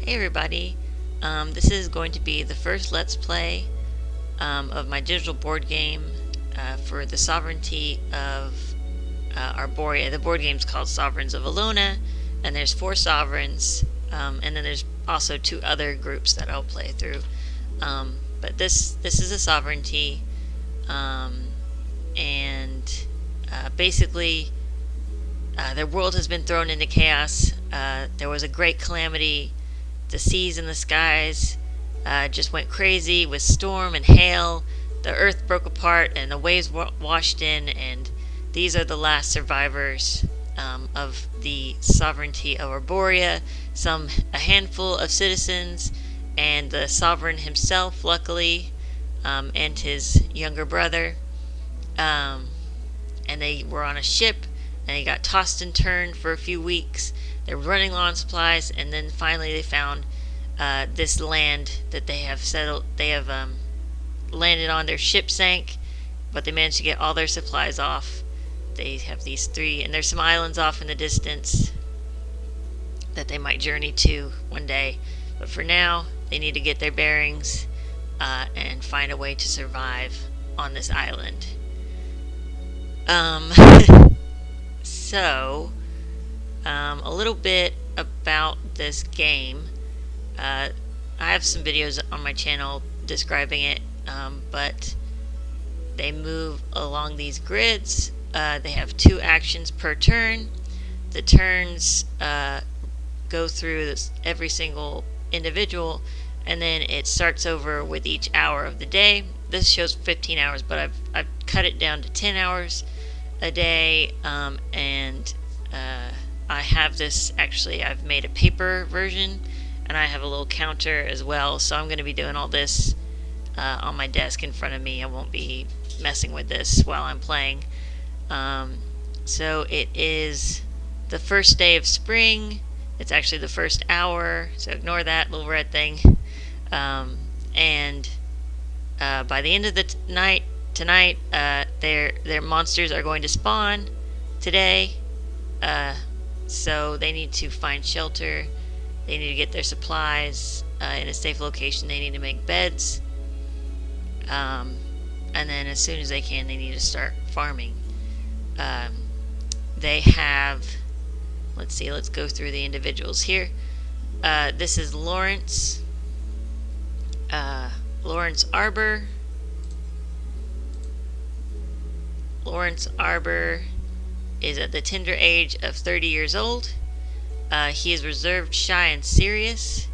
Hey everybody, this is going to be the first Let's Play of my digital board game for the Sovereignty of Arbouria. The board game's called Sovereigns of Alona, and there's 4 sovereigns, and then there's also 2 other groups that I'll play through. But this is a sovereignty, and basically their world has been thrown into chaos. There was a great calamity. The seas and the skies just went crazy with storm and hail. The earth broke apart and the waves washed in, and these are the last survivors of the sovereignty of Arbouria. A handful of citizens and the sovereign himself, luckily, and his younger brother. And they were on a ship, and they got tossed and turned for a few weeks. They were running low on supplies, and then finally they found this land that they have settled. They have landed on. Their ship sank, but they managed to get all their supplies off. They have these 3, and there's some islands off in the distance that they might journey to one day. But for now, they need to get their bearings and find a way to survive on this island. So, a little bit about this game. I have some videos on my channel describing it, but they move along these grids. They have 2 actions per turn. The turns go through every single individual, and then it starts over with each hour of the day. This shows 15 hours, but I've cut it down to 10 hours a day, and I have this, actually I've made a paper version, and I have a little counter as well, so I'm going to be doing all this on my desk in front of me. I won't be messing with this while I'm playing. So it is the first day of spring. It's actually the first hour, so ignore that little red thing. And by the end of the tonight, their monsters are going to spawn today. So they need to find shelter. They need to get their supplies in a safe location. They need to make beds. And then as soon as they can, they need to start farming. They have, let's go through the individuals here. This is Lawrence Arbor. Lawrence Arbor is at the tender age of 30 years old. He is reserved, shy, and serious.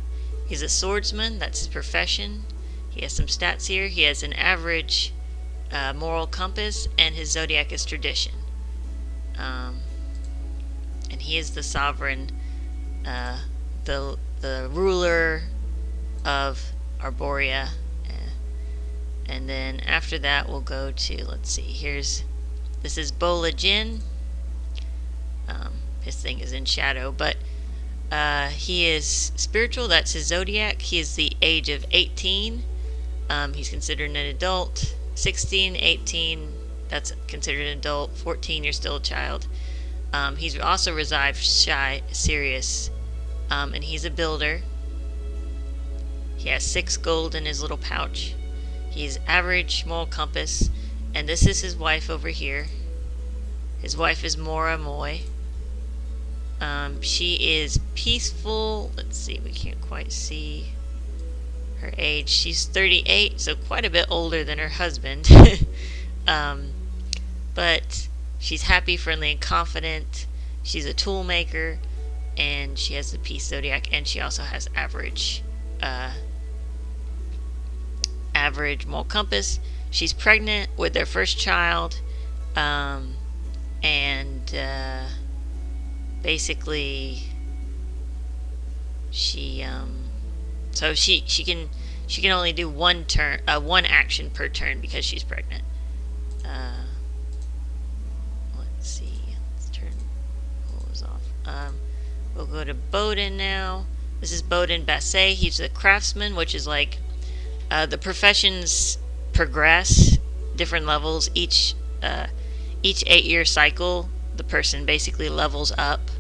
He's a swordsman. That's his profession. He has some stats here. He has an average moral compass, and his zodiac is tradition. And he is the sovereign, the ruler of Arbouria. And then after that, we'll go to, let's see, this is Bola Jin. His thing is in shadow, but he is spiritual. That's his zodiac. He is the age of 18. He's considered an adult. 16, 18, that's considered an adult. 14, you're still a child. He's also reserved, shy, serious, and he's a builder. He has 6 gold in his little pouch. He's average moral compass, and this is his wife over here. His wife is Mora Moy. She is peaceful. Let's see, we can't quite see her age. She's 38, so quite a bit older than her husband. But she's happy, friendly, and confident. She's a tool maker, and she has the peace zodiac, and she also has average moral compass. She's pregnant with their first child, and basically she can only do one action per turn because she's pregnant. Let's see. Let's turn those off. We'll go to Bowden now. This is Bowden Basset. He's a craftsman, which is like the professions progress different levels each 8-year cycle. The person basically levels up,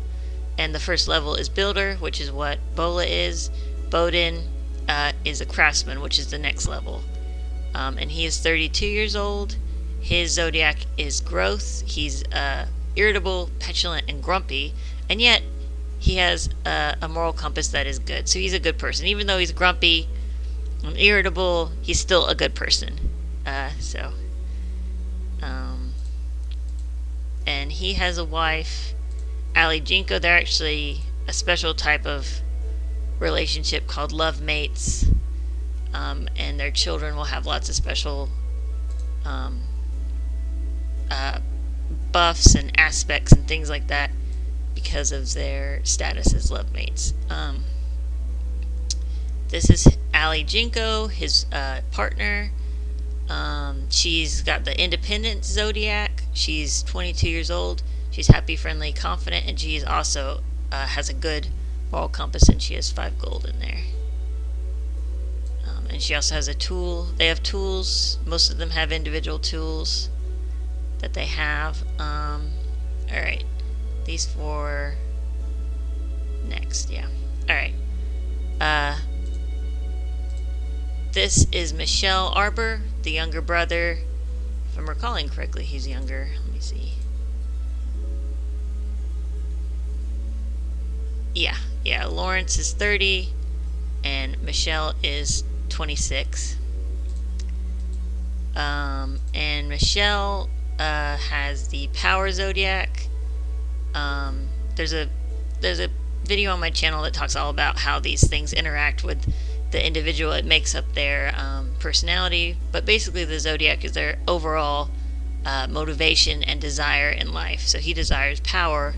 and the first level is builder, which is what Bola is. Bowden is a craftsman, which is the next level. And he is 32 years old. His zodiac is growth. He's irritable, petulant, and grumpy, and yet he has a moral compass that is good. So he's a good person. Even though he's grumpy and irritable, he's still a good person. And he has a wife, Ali Jinko. They're actually a special type of relationship called love mates. And their children will have lots of special buffs and aspects and things like that because of their status as love mates. This is Ali Jinko, his partner. She's got the independent zodiac. She's 22 years old. She's happy, friendly, confident, and she is also has a good moral compass, and she has 5 gold in there. And she also has a tool. They have tools. Most of them have individual tools that they have. Alright. These 4 next, yeah. Alright. This is Michelle Arbor, the younger brother. If I'm recalling correctly, he's younger. Let me see. Yeah, Lawrence is 30 and Michelle is 26. And Michelle has the power zodiac. There's a video on my channel that talks all about how these things interact with the individual. It makes up their personality, but basically the zodiac is their overall motivation and desire in life. So he desires power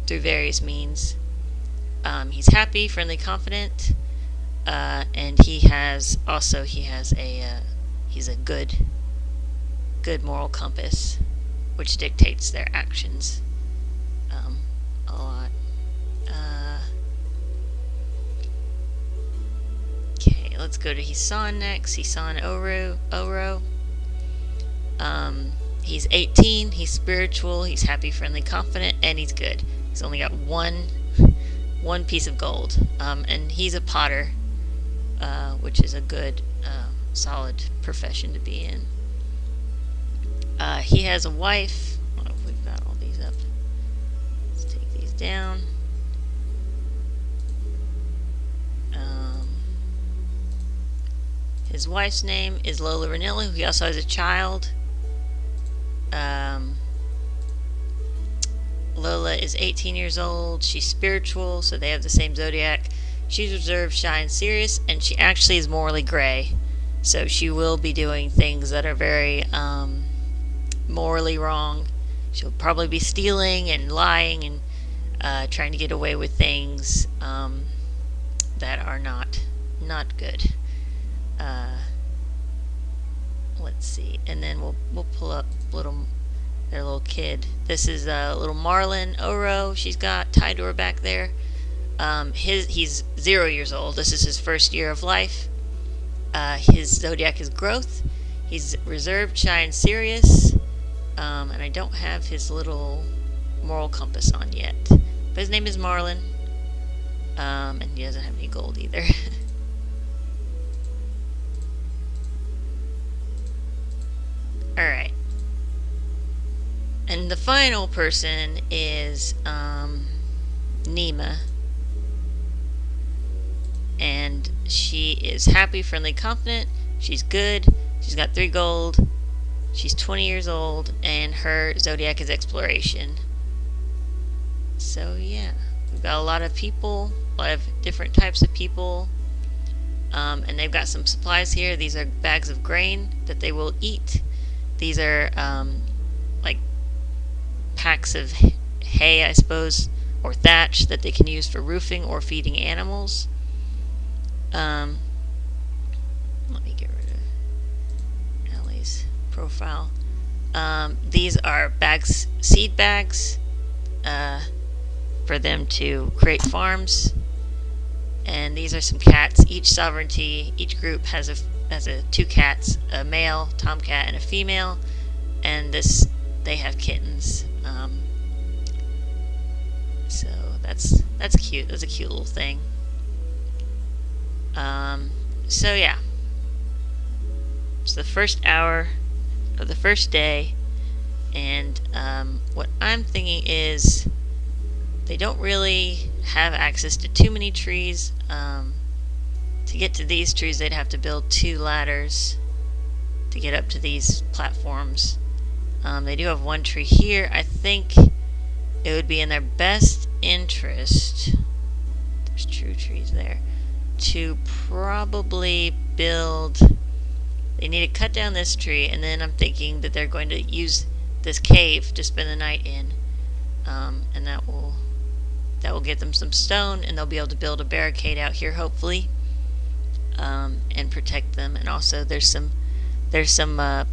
through various means. He's happy, friendly, confident, and he's a good moral compass, which dictates their actions a lot. Okay, let's go to Hisan next. Hisan Oro. He's 18. He's spiritual. He's happy, friendly, confident, and he's good. He's only got one piece of gold, and he's a potter, which is a good, solid profession to be in. He has a wife. I don't know if we've got all these up. Let's take these down. His wife's name is Lola Ranilla. He also has a child. Lola is 18 years old. She's spiritual, so they have the same zodiac. She's reserved, shy, and serious, and she actually is morally gray. So she will be doing things that are very morally wrong. She'll probably be stealing and lying and trying to get away with things that are not good. Let's see, and then we'll pull up their little kid. This is little Marlon Oro. She's got tied to her back there. He's 0 years old. This is his first year of life. His zodiac is growth. He's reserved, shy, and serious. And I don't have his little moral compass on yet. But his name is Marlon. And he doesn't have any gold either. Alright. And the final person is Nima. And she is happy, friendly, confident. She's good. She's got 3 gold. She's 20 years old. And her zodiac is exploration. So yeah. We've got a lot of people. A lot of different types of people. And they've got some supplies here. These are bags of grain that they will eat. These are like packs of hay, I suppose, or thatch that they can use for roofing or feeding animals. Let me get rid of Ellie's profile. These are seed bags, for them to create farms. And these are some cats. Each sovereignty, each group has 2 cats, a male tomcat and a female, and they have kittens. So that's cute. That's a cute little thing. So yeah, it's the first hour of the first day, and what I'm thinking is they don't really have access to too many trees. To get to these trees, they'd have to build 2 ladders to get up to these platforms. They do have 1 tree here. I think it would be in their best interest, there's true trees there, to probably build, they need to cut down this tree, and then I'm thinking that they're going to use this cave to spend the night in, and that will get them some stone, and they'll be able to build a barricade out here, hopefully, and protect them. And also there's some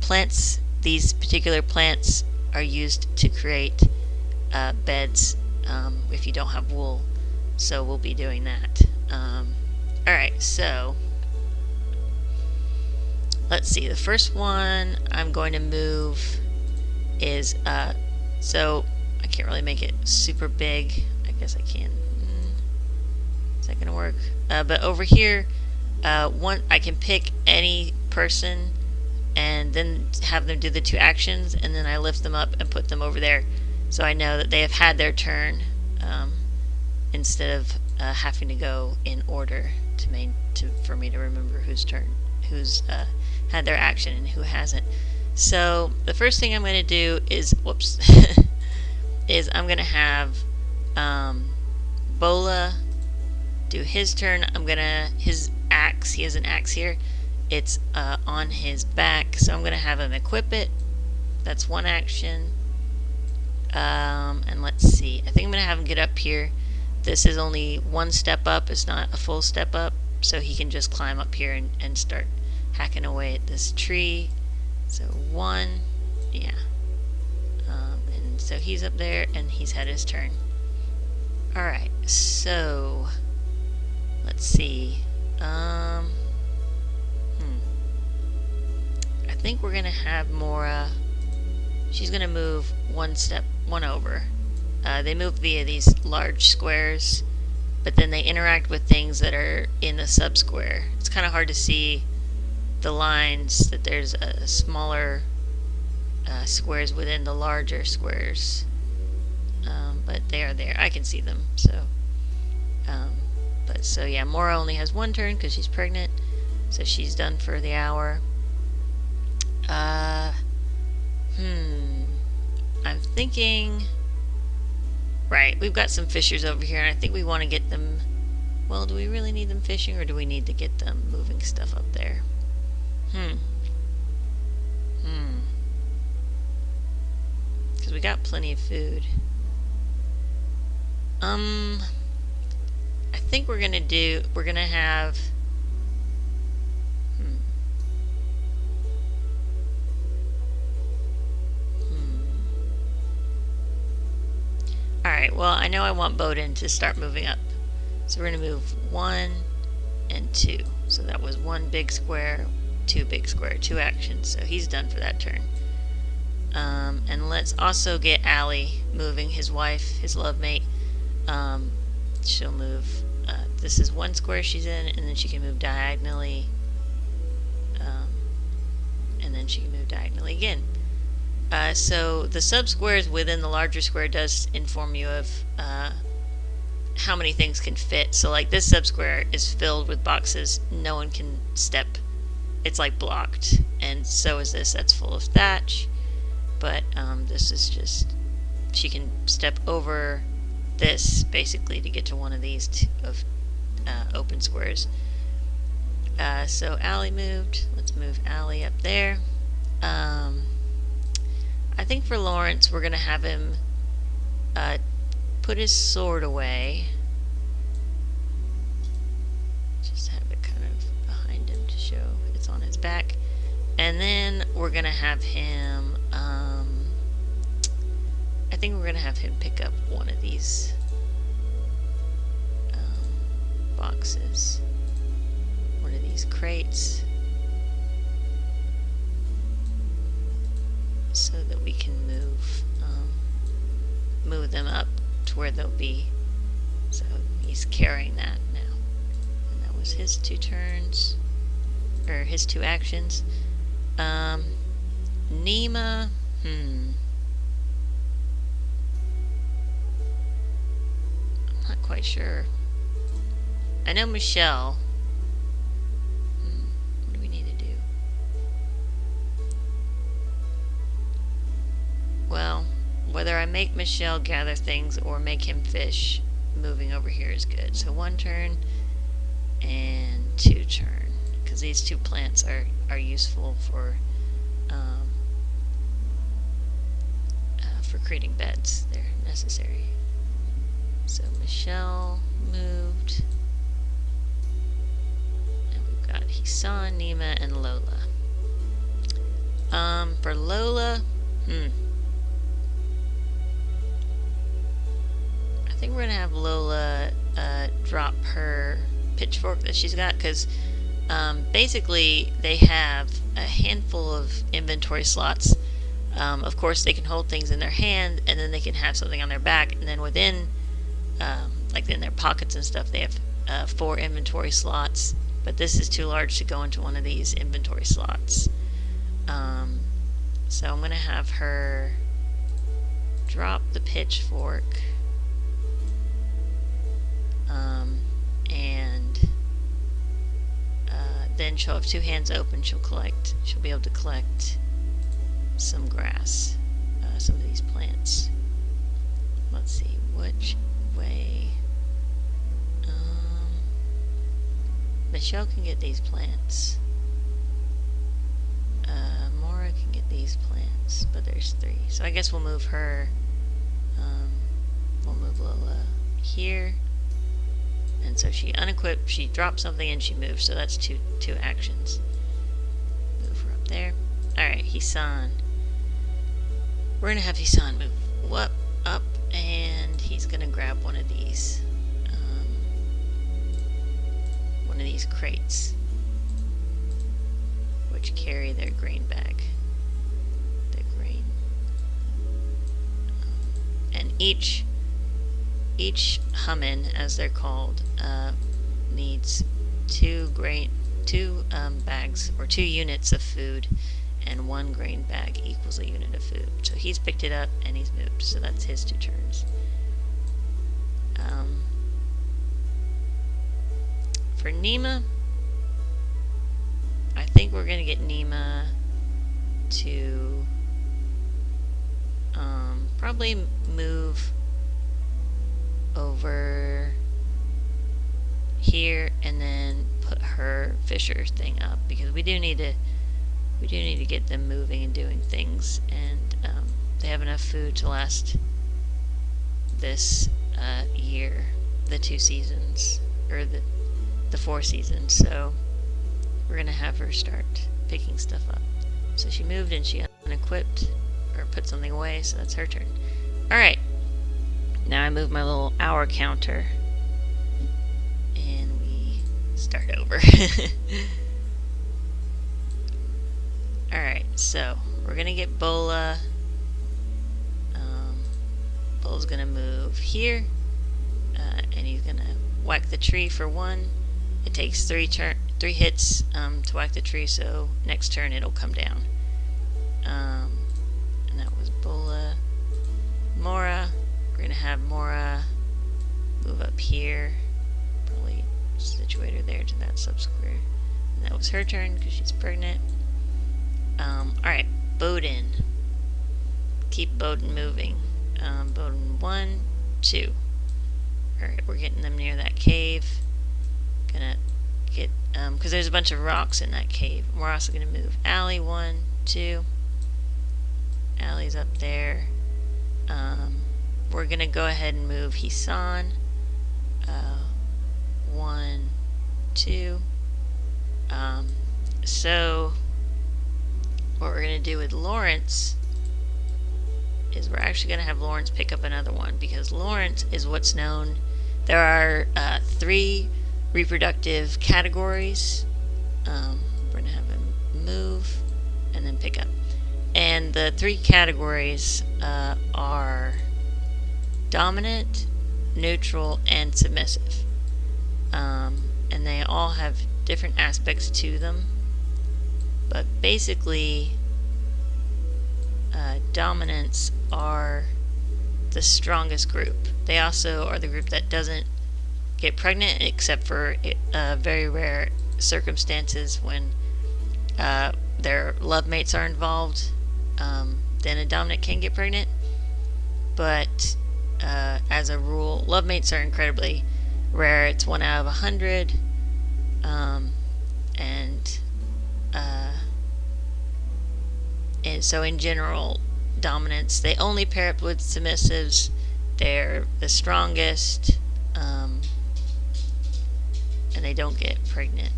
plants. These particular plants are used to create beds if you don't have wool, so we'll be doing that. Alright, so let's see. The first one I'm going to move is so I can't really make it super big. I guess I can. Is that gonna work? But over here, I can pick any person and then have them do the 2 actions, and then I lift them up and put them over there, so I know that they have had their turn, instead of having to go in order for me to remember who's had their action and who hasn't. So the first thing I'm going to do is is I'm going to have Bola do his turn. His axe, he has an axe here, it's on his back, so I'm going to have him equip it. That's 1 action. And let's see, I think I'm going to have him get up here. This is only 1 step up, it's not a full step up, so he can just climb up here and start hacking away at this tree. So 1, yeah. And so he's up there, and he's had his turn. Alright, so let's see. I think we're gonna have Mora. She's gonna move 1 over. They move via these large squares, but then they interact with things that are in the sub-square. It's kind of hard to see the lines, that there's smaller squares within the larger squares, but they are there. I can see them. So, so yeah, Mora only has 1 turn because she's pregnant, so she's done for the hour. I'm thinking. Right, we've got some fishers over here, and I think we want to get them. Well, do we really need them fishing, or do we need to get them moving stuff up there? Because we got plenty of food. I think we're gonna have. Alright, well, I know I want Bowden to start moving up. So we're going to move 1 and 2. So that was 1 big square, 2 big square, 2 actions. So he's done for that turn. And let's also get Allie moving, his wife, his love mate. She'll move. This is 1 square she's in, and then she can move diagonally. And then she can move diagonally again. So the sub-squares within the larger square does inform you of how many things can fit. So like this sub-square is filled with boxes no one can step. It's like blocked. And so is this. That's full of thatch. But this is just, she can step over this basically to get to one of these open squares. So Allie moved. Let's move Allie up there. I think for Lawrence, we're going to have him put his sword away. Just have it kind of behind him to show it's on his back. And then we're going to have him, I think we're going to have him pick up one of these boxes. One of these crates. So that we can move them up to where they'll be. So he's carrying that now, and that was his 2 turns, or his 2 actions. Nima, I'm not quite sure. I know Michelle. What do we need to do? Well, whether I make Michelle gather things or make him fish, moving over here is good. So 1 turn and 2 turn, because these 2 plants are useful for creating beds. They're necessary. So Michelle moved, and we've got Hisan, Nima, and Lola. For Lola, I think we're gonna have Lola drop her pitchfork that she's got, because basically they have a handful of inventory slots. Of course, they can hold things in their hand, and then they can have something on their back, and then within, like in their pockets and stuff, they have 4 inventory slots. But this is too large to go into one of these inventory slots. So I'm going to have her drop the pitchfork, and then she'll have 2 hands open. She'll be able to collect some grass, some of these plants. Let's see which way. Michelle can get these plants. Mora can get these plants, but there's 3. So I guess we'll move her. We'll move Lola here, and so she unequipped. She dropped something and she moved. So that's two actions. Move her up there. All right, Hisan. We're going to have Hisan move up, and he's going to grab one of these crates, which carry their grain bag. Their grain. And each hummin, as they're called, needs 2 bags, or 2 units of food, and 1 grain bag equals a unit of food. So he's picked it up and he's moved. So that's his 2 turns. For Nima, I think we're going to get Nima to probably move over here and then put her fisher thing up, because we do need to get them moving and doing things, and they have enough food to last this year, the 2 seasons, or the 4 seasons. So we're gonna have her start picking stuff up. So she moved and she unequipped or put something away, so that's her turn. Alright, now I move my little hour counter and we start over. Alright, so we're gonna get Bola. Bola's gonna move here, and he's gonna whack the tree for 1. It takes 3 hits to whack the tree, so next turn it'll come down. And that was Bola. Mora, we're gonna have Mora move up here, probably situate her there to that sub-square. And that was her turn because she's pregnant. Alright, Bowden. Keep Bowden moving. Bowden 1, 2. Alright, we're getting them near that cave. Gonna get, because there's a bunch of rocks in that cave. We're also gonna move Allie 1, 2. Allie's up there. We're gonna go ahead and move Hisan. 1, 2. So what we're going to do with Lawrence is we're actually going to have Lawrence pick up another one, because Lawrence is what's known. There are 3 reproductive categories. We're going to have him move and then pick up. And the 3 categories are dominant, neutral, and submissive. and they all have different aspects to them. But basically, dominants are the strongest group. They also are the group that doesn't get pregnant, except for very rare circumstances when their love mates are involved. Then a dominant can get pregnant. But as a rule, love mates are incredibly rare. It's 1 out of 100. And so in general, dominants, they only pair up with submissives. They're the strongest, and they don't get pregnant.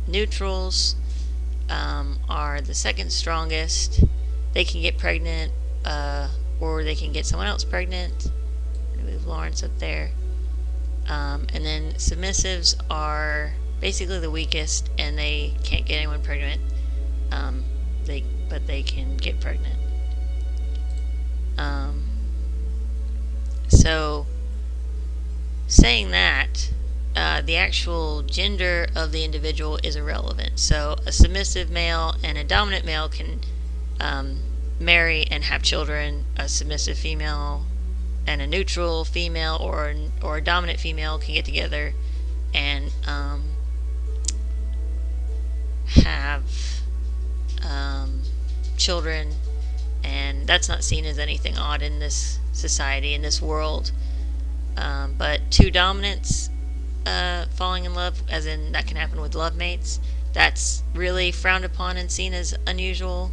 Neutrals are the second strongest. They can get pregnant, or they can get someone else pregnant. Move Lawrence up there. And then submissives are basically the weakest, and they can't get anyone pregnant. But they can get pregnant. So, saying that, the actual gender of the individual is irrelevant. So, a submissive male and a dominant male can marry and have children. A submissive female and a neutral female or a dominant female can get together and have children, and that's not seen as anything odd in this society, in this world. But two dominants falling in love, as in that can happen with love mates, that's really frowned upon and seen as unusual.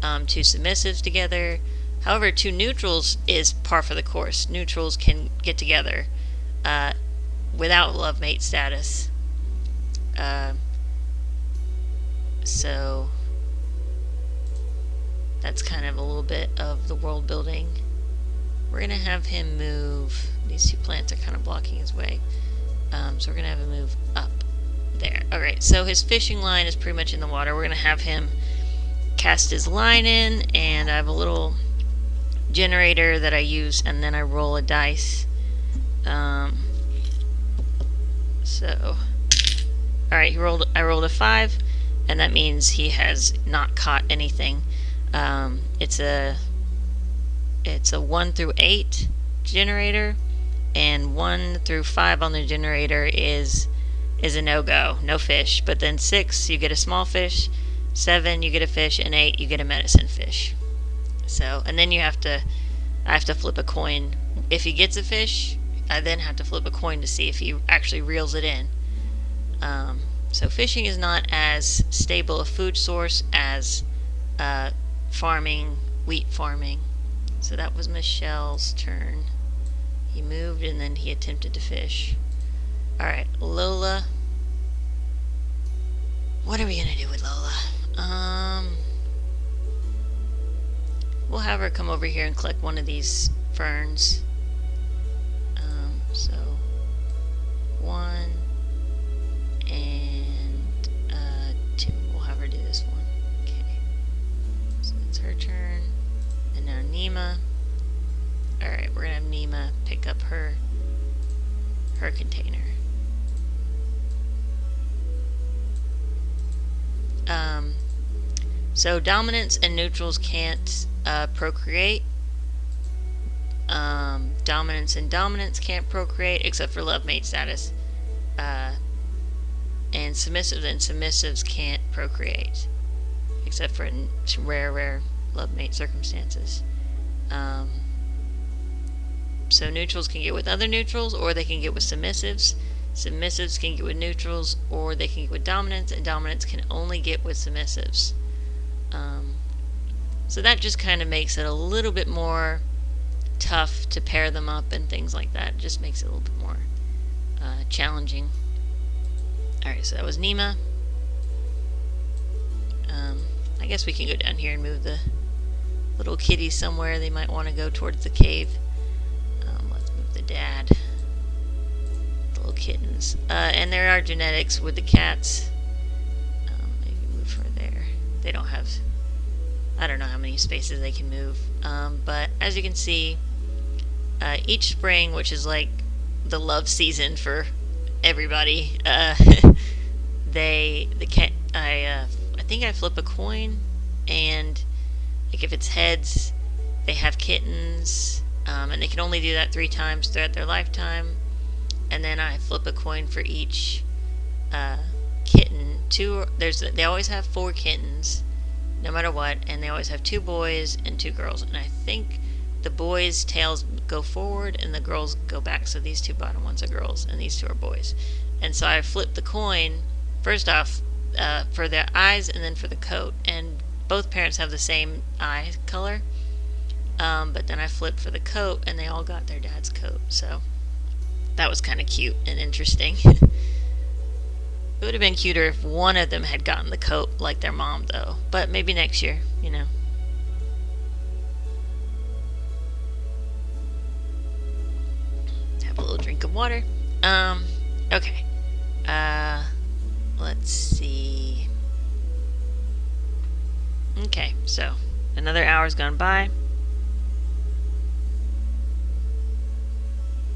Two submissives together. However, two neutrals is par for the course. Neutrals can get together without love mate status. So that's kind of a little bit of the world building. We're going to have him move. These two plants are kind of blocking his way. So we're going to have him move up there. Alright, so his fishing line is pretty much in the water. We're going to have him cast his line in, and I have a little generator that I use, and then I roll a dice. Alright, I rolled a 5, and that means he has not caught anything. It's a 1 through 8 generator, and 1 through 5 on the generator is a no-go, no fish. But then 6, you get a small fish, 7, you get a fish, and 8, you get a medicine fish. So, and then I have to flip a coin. If he gets a fish, I then have to flip a coin to see if he actually reels it in. So fishing is not as stable a food source as farming, wheat farming. So that was Michelle's turn. He moved and then he attempted to fish. Alright, Lola. What are we going to do with Lola? We'll have her come over here and collect one of these ferns. So 1 and 2. We'll have her do this one. Okay. So it's her turn. And now Nima. Alright, we're going to have Nima pick up her container. So dominants and neutrals can't procreate. Dominants and dominants can't procreate except for love mate status. And submissives can't procreate except for in rare love mate circumstances. So neutrals can get with other neutrals, or they can get with submissives. Submissives can get with neutrals, or they can get with dominants, and dominants can only get with submissives. So that just kind of makes it a little bit more tough to pair them up and things like that. It just makes it a little bit more challenging. Alright, so that was Nima. I guess we can go down here and move the little kitties somewhere. They might want to go towards the cave. Let's move the dad. The little kittens. And there are genetics with the cats. Maybe move her there. They don't have... I don't know how many spaces they can move. But as you can see, each spring, which is like the love season for everybody. I think I flip a coin, and like if it's heads, they have kittens, and they can only do that 3 times throughout their lifetime. And then I flip a coin for each kitten. They always have 4 kittens, no matter what, and they always have 2 boys and 2 girls. And I think the boys' tails go forward and the girls go back. So these 2 bottom ones are girls and these 2 are boys. And so I flip the coin first off for their eyes and then for the coat. And both parents have the same eye color. But then I flipped for the coat and they all got their dad's coat. So that was kind of cute and interesting. It would have been cuter if one of them had gotten the coat like their mom, though. But maybe next year, you know. Have a little drink of water. Okay. Let's see. Okay, so another hour's gone by.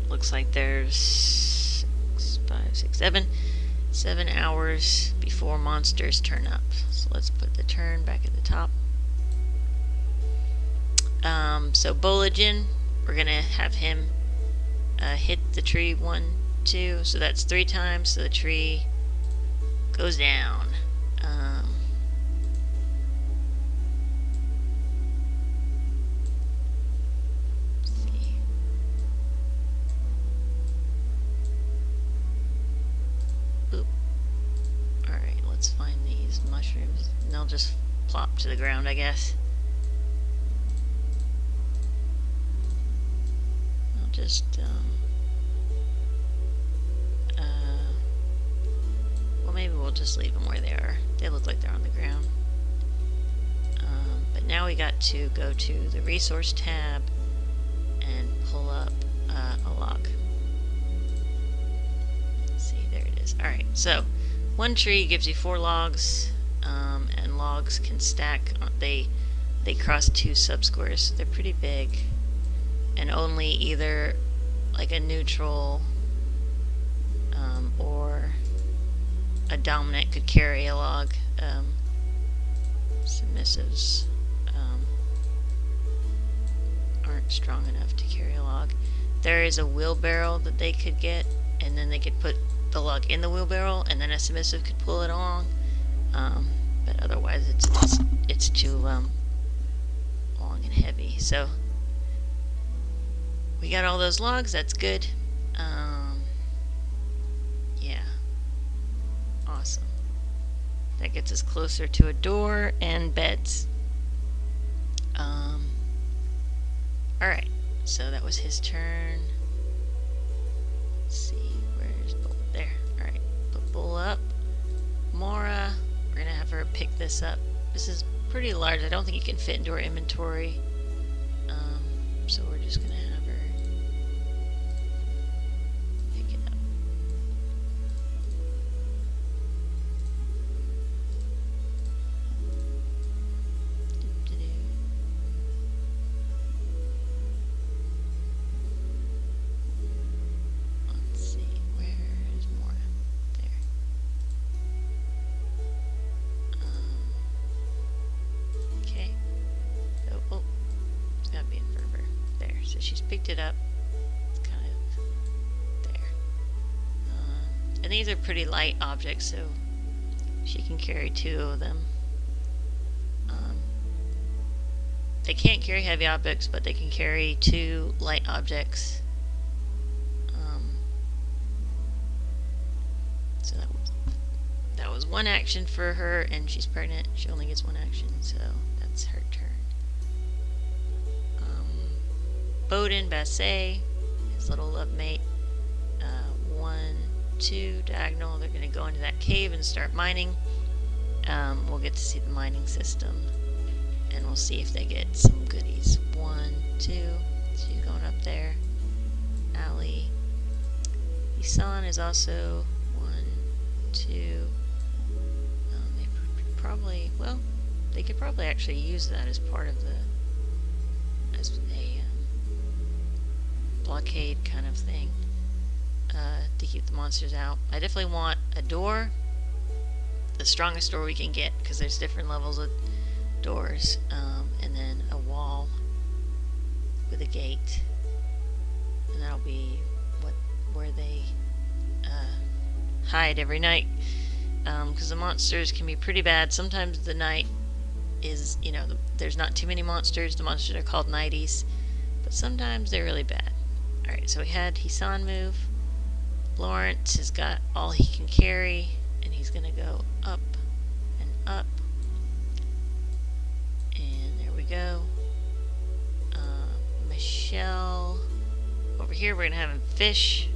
Looks like there's 7 hours before monsters turn up. So let's put the turn back at the top. So Bolligen, we're gonna have him hit the tree 1, 2. So that's 3 times. So the tree goes down. Find these mushrooms and they'll just plop to the ground, I guess. I'll just well, maybe we'll just leave them where they are. They look like they're on the ground. But now we got to go to the resource tab and pull up a log. Let's see, there it is. Alright, so 1 tree gives you 4 logs, and logs can stack. They cross 2 subsquares, so they're pretty big, and only either like a neutral or a dominant could carry a log. Submissives aren't strong enough to carry a log. There is a wheelbarrow that they could get, and then they could put the log in the wheelbarrow, and then a submissive could pull it along. But otherwise, it's too long and heavy. So we got all those logs. That's good. Yeah, awesome. That gets us closer to a door and beds. All right. So that was his turn. Let's see. There. Alright. Put Bull up. Mora. We're going to have her pick this up. This is pretty large. I don't think you can fit into her inventory. So we're just going to have her pick it up. She's picked it up. It's kind of there. And these are pretty light objects, so she can carry 2 of them. They can't carry heavy objects, but they can carry 2 light objects. So that was 1 action for her, and she's pregnant. She only gets 1 action, so that's her turn. Bowden, Basset, his little love mate. 1, 2, diagonal. They're going to go into that cave and start mining. We'll get to see the mining system, and we'll see if they get some goodies. 1, 2. She's going up there. Ali. Isan is also 1, 2. They could probably actually use that as part of as a blockade kind of thing. to keep the monsters out. I definitely want a door, the strongest door we can get, because there's different levels of doors, and then a wall with a gate, and that'll be where they hide every night, because the monsters can be pretty bad. Sometimes the night is, there's not too many monsters. The monsters are called Nighties, but sometimes they're really bad. Alright, so we had Hisan move. Lawrence has got all he can carry, and he's going to go up and up. And there we go. Michelle. Over here, we're going to have him fish.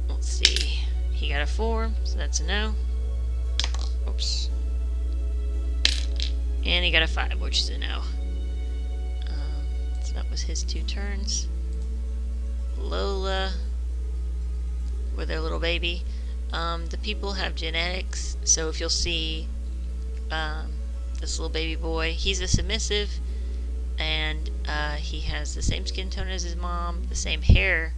Let's see. He got a 4, so that's a no. Oops. And he got a 5, which is a no. So that was his 2 turns. Lola, with their little baby. The people have genetics, so if you'll see this little baby boy, he's a submissive, and he has the same skin tone as his mom, the same hair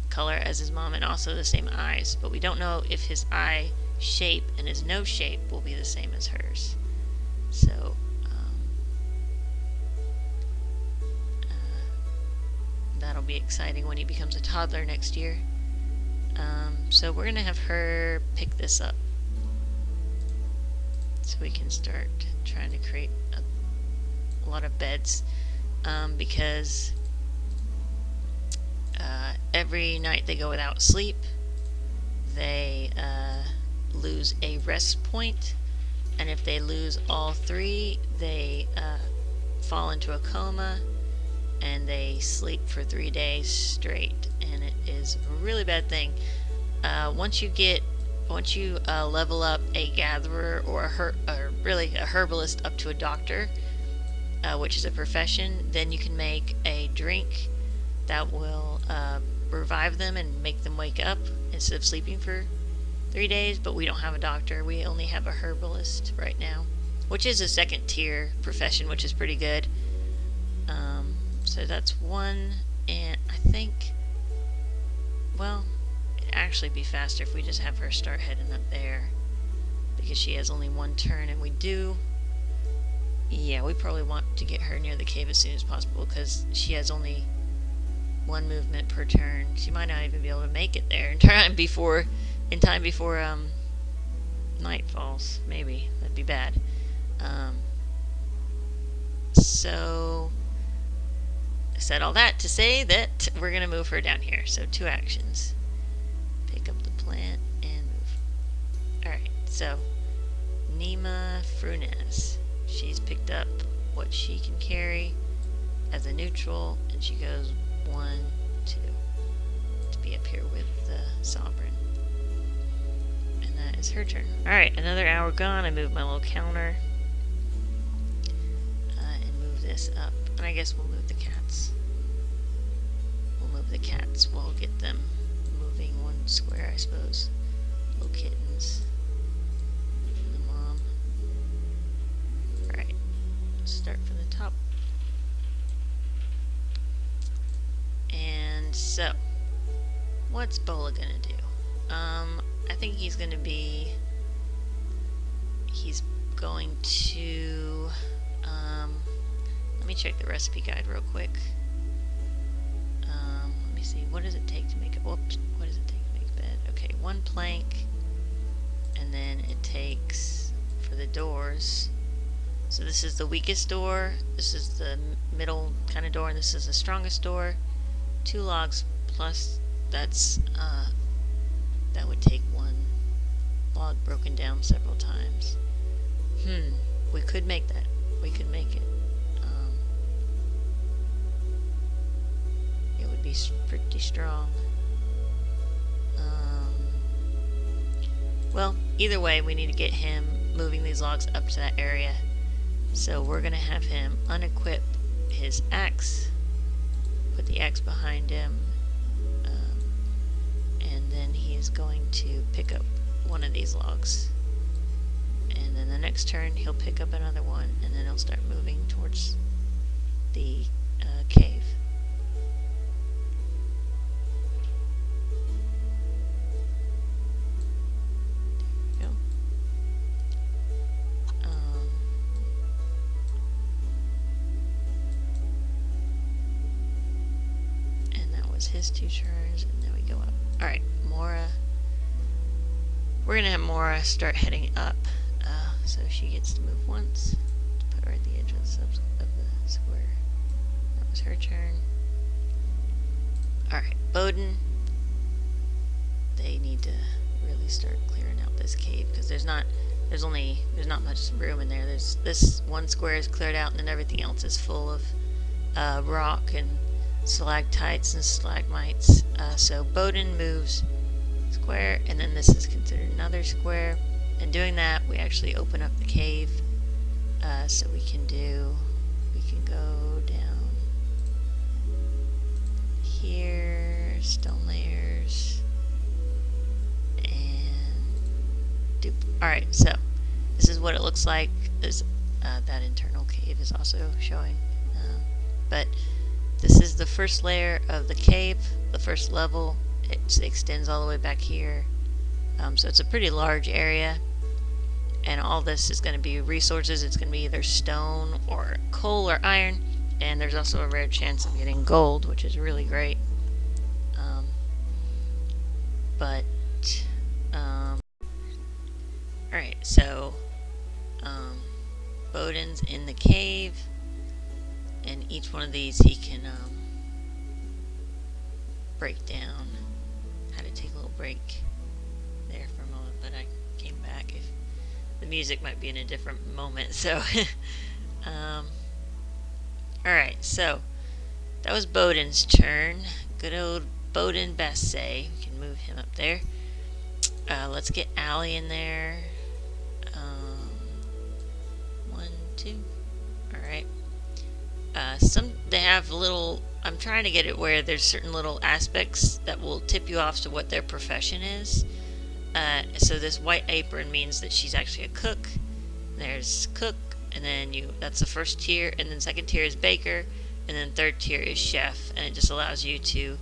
color as his mom, and also the same eyes, but we don't know if his eye shape and his nose shape will be the same as hers. So that'll be exciting when he becomes a toddler next year. So we're gonna have her pick this up so we can start trying to create a lot of beds, because every night they go without sleep, they lose a rest point, and if they lose all 3, they fall into a coma, and they sleep for 3 days straight, and it is a really bad thing. Once you level up a gatherer or a herbalist up to a doctor, which is a profession, then you can make a drink that will revive them and make them wake up instead of sleeping for 3 days. But we don't have a doctor. We only have a herbalist right now, which is a 2nd tier profession, which is pretty good. So that's 1, and I think, well, it'd actually be faster if we just have her start heading up there, because she has only 1 turn, and we probably want to get her near the cave as soon as possible, because she has only 1 movement per turn. She might not even be able to make it there in time before night falls. Maybe that'd be bad. So I said all that to say that we're gonna move her down here. So 2 actions: pick up the plant and move. Alright, so Nima Frunes, she's picked up what she can carry as a neutral, and she goes 1, 2 to be up here with the Sovereign. And that is her turn. Alright, another hour gone. I moved my little counter and move this up. And I guess we'll move the cats. We'll get them moving 1 square, I suppose. Little kittens. And the mom. Alright, start from the top. And so, what's Bola gonna do? I think he's going to let me check the recipe guide real quick. Let me see, what does it take to make a, what does it take to make a bed? Okay, 1 plank, and then it takes, for the doors, so this is the weakest door, this is the middle kind of door, and this is the strongest door. 2 logs plus, that would take 1 log broken down several times. We could make that. We could make it. It would be pretty strong. Well, either way, we need to get him moving these logs up to that area. So we're going to have him unequip his axe, put the axe behind him, and then he is going to pick up 1 of these logs. And then the next turn he'll pick up another one, and then he'll start moving towards the cave. That's his 2 turns, and then we go up. Alright, Mora. We're going to have Mora start heading up. So she gets to move once. To put her at the edge of the square. That was her turn. Alright, Bowden. They need to really start clearing out this cave, because there's not much room in there. There's this one square is cleared out, and then everything else is full of rock and stalactites and stalagmites. So Bowden moves square, and then this is considered another square. And doing that, we actually open up the cave. So we can go down here, stone layers, and alright, so this is what it looks like. That internal cave is also showing. But this is the first layer of the cave, the first level. It extends all the way back here. So it's a pretty large area. And all this is going to be resources. It's going to be either stone or coal or iron. And there's also a rare chance of getting gold, which is really great. Alright, so Bowden's in the cave. And each one of these he can break down. Had to take a little break there for a moment, but I came back. If the music might be in a different moment, so alright, so that was Bowden's turn. Good old Bowden Bassay. We can move him up there. Let's get Allie in there. 1, 2. Alright. They have little, I'm trying to get it where there's certain little aspects that will tip you off to what their profession is. So this white apron means that she's actually a cook. There's cook, and then that's the first tier, and then second tier is baker, and then third tier is chef, and it just allows you to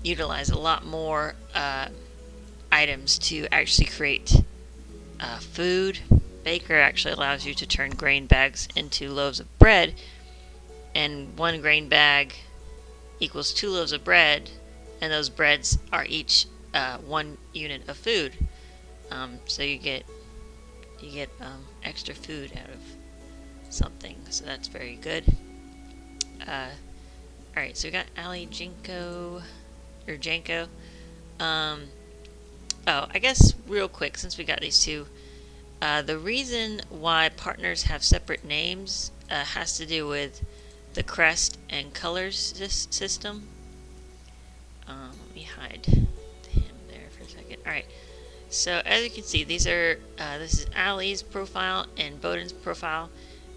utilize a lot more items to actually create food. Baker actually allows you to turn grain bags into loaves of bread, and 1 grain bag equals 2 loaves of bread, and those breads are each 1 unit of food. So you get extra food out of something, so that's very good. Alright, so we got Ali Janko. I guess real quick, since we got these two, the reason why partners have separate names has to do with the crest and colors system. Let me hide him there for a second. Alright, so as you can see, these are this is Allie's profile and Bowden's profile,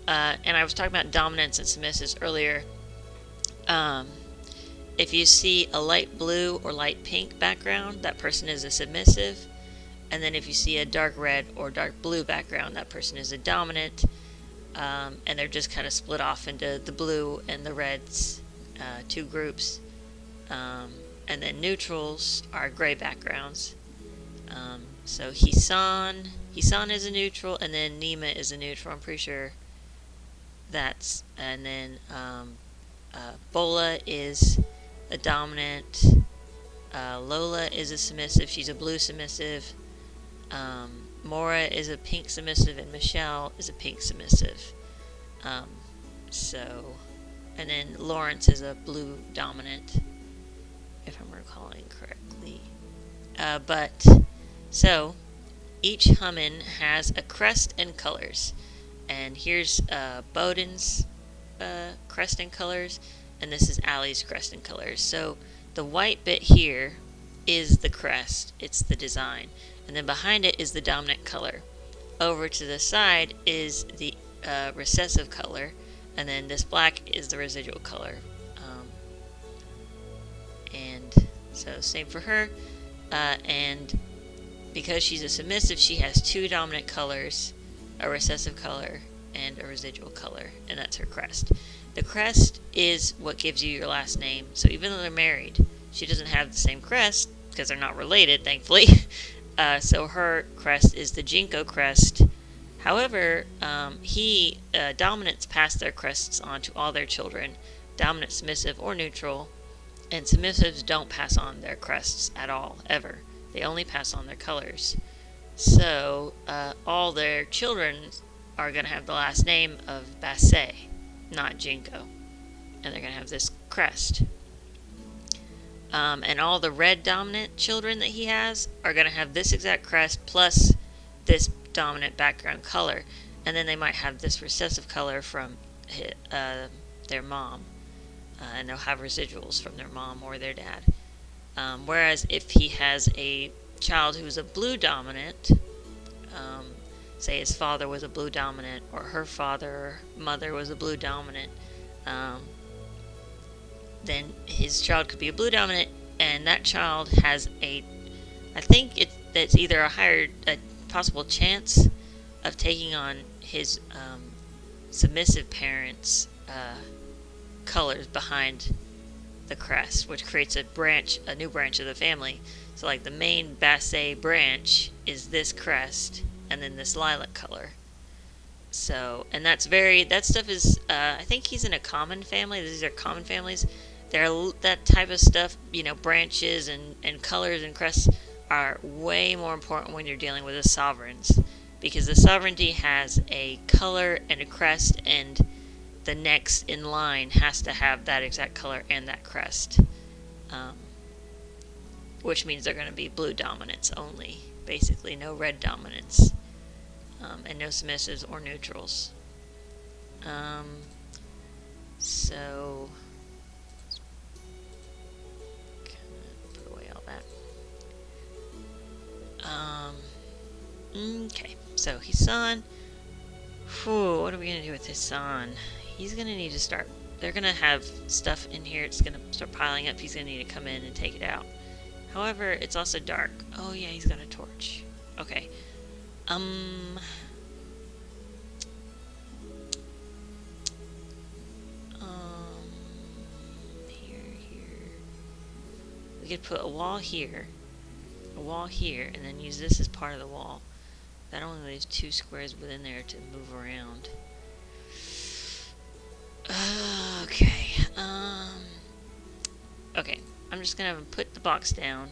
and I was talking about dominance and submissives earlier. If you see a light blue or light pink background, that person is a submissive, and then if you see a dark red or dark blue background, that person is a dominant. And they're just kind of split off into the blue and the reds, 2 groups. And then neutrals are gray backgrounds. So Hisan is a neutral, and then Nima is a neutral. I'm pretty sure that's. And then Bola is a dominant. Lola is a submissive. She's a blue submissive. Mora is a pink submissive, and Michelle is a pink submissive. And then Lawrence is a blue dominant, if I'm recalling correctly. So each Hummin has a crest and colors, and here's Bowden's crest and colors, and this is Allie's crest and colors. So the white bit here is the crest, it's the design, and then behind it is the dominant color. Over to the side is the recessive color, and then this black is the residual color. And so same for her, and because she's a submissive, she has 2 dominant colors, a recessive color and a residual color, and that's her crest. The crest is what gives you your last name, so even though they're married, she doesn't have the same crest because they're not related, thankfully. So her crest is the Jinko crest. However, dominants pass their crests on to all their children, dominant, submissive, or neutral, And submissives don't pass on their crests at all, ever. They only pass on their colors. So all their children are going to have the last name of Basset, not Jinko. And they're going to have this crest. And all the red dominant children that he has are going to have this exact crest plus this dominant background color. And then they might have this recessive color from their mom. And they'll have residuals from their mom or their dad. Whereas if he has a child who's a blue dominant, say his father was a blue dominant, or her father or mother was a blue dominant, then his child could be a blue dominant, and that child has I think that's either a possible chance of taking on his submissive parents' colors behind the crest, which creates a new branch of the family. So like the main Basset branch is this crest and then this lilac color. So, and that stuff is, I think he's in a common family. These are common families. That type of stuff, branches and colors and crests are way more important when you're dealing with the sovereigns, because the sovereignty has a color and a crest, and the next in line has to have that exact color and that crest, which means they're going to be blue dominants only, basically no red dominants, and no submissives or neutrals. So put away all that. Okay, so Hassan. What are we going to do with Hassan? He's going to need to start. They're going to have stuff in here. It's going to start piling up. He's going to need to come in and take it out. However, it's also dark. Oh, yeah, he's got a torch. Okay. Here. We could put a wall here, and then use this as part of the wall. That only leaves 2 squares within there to move around. Okay. Okay. I'm just gonna have him put the box down,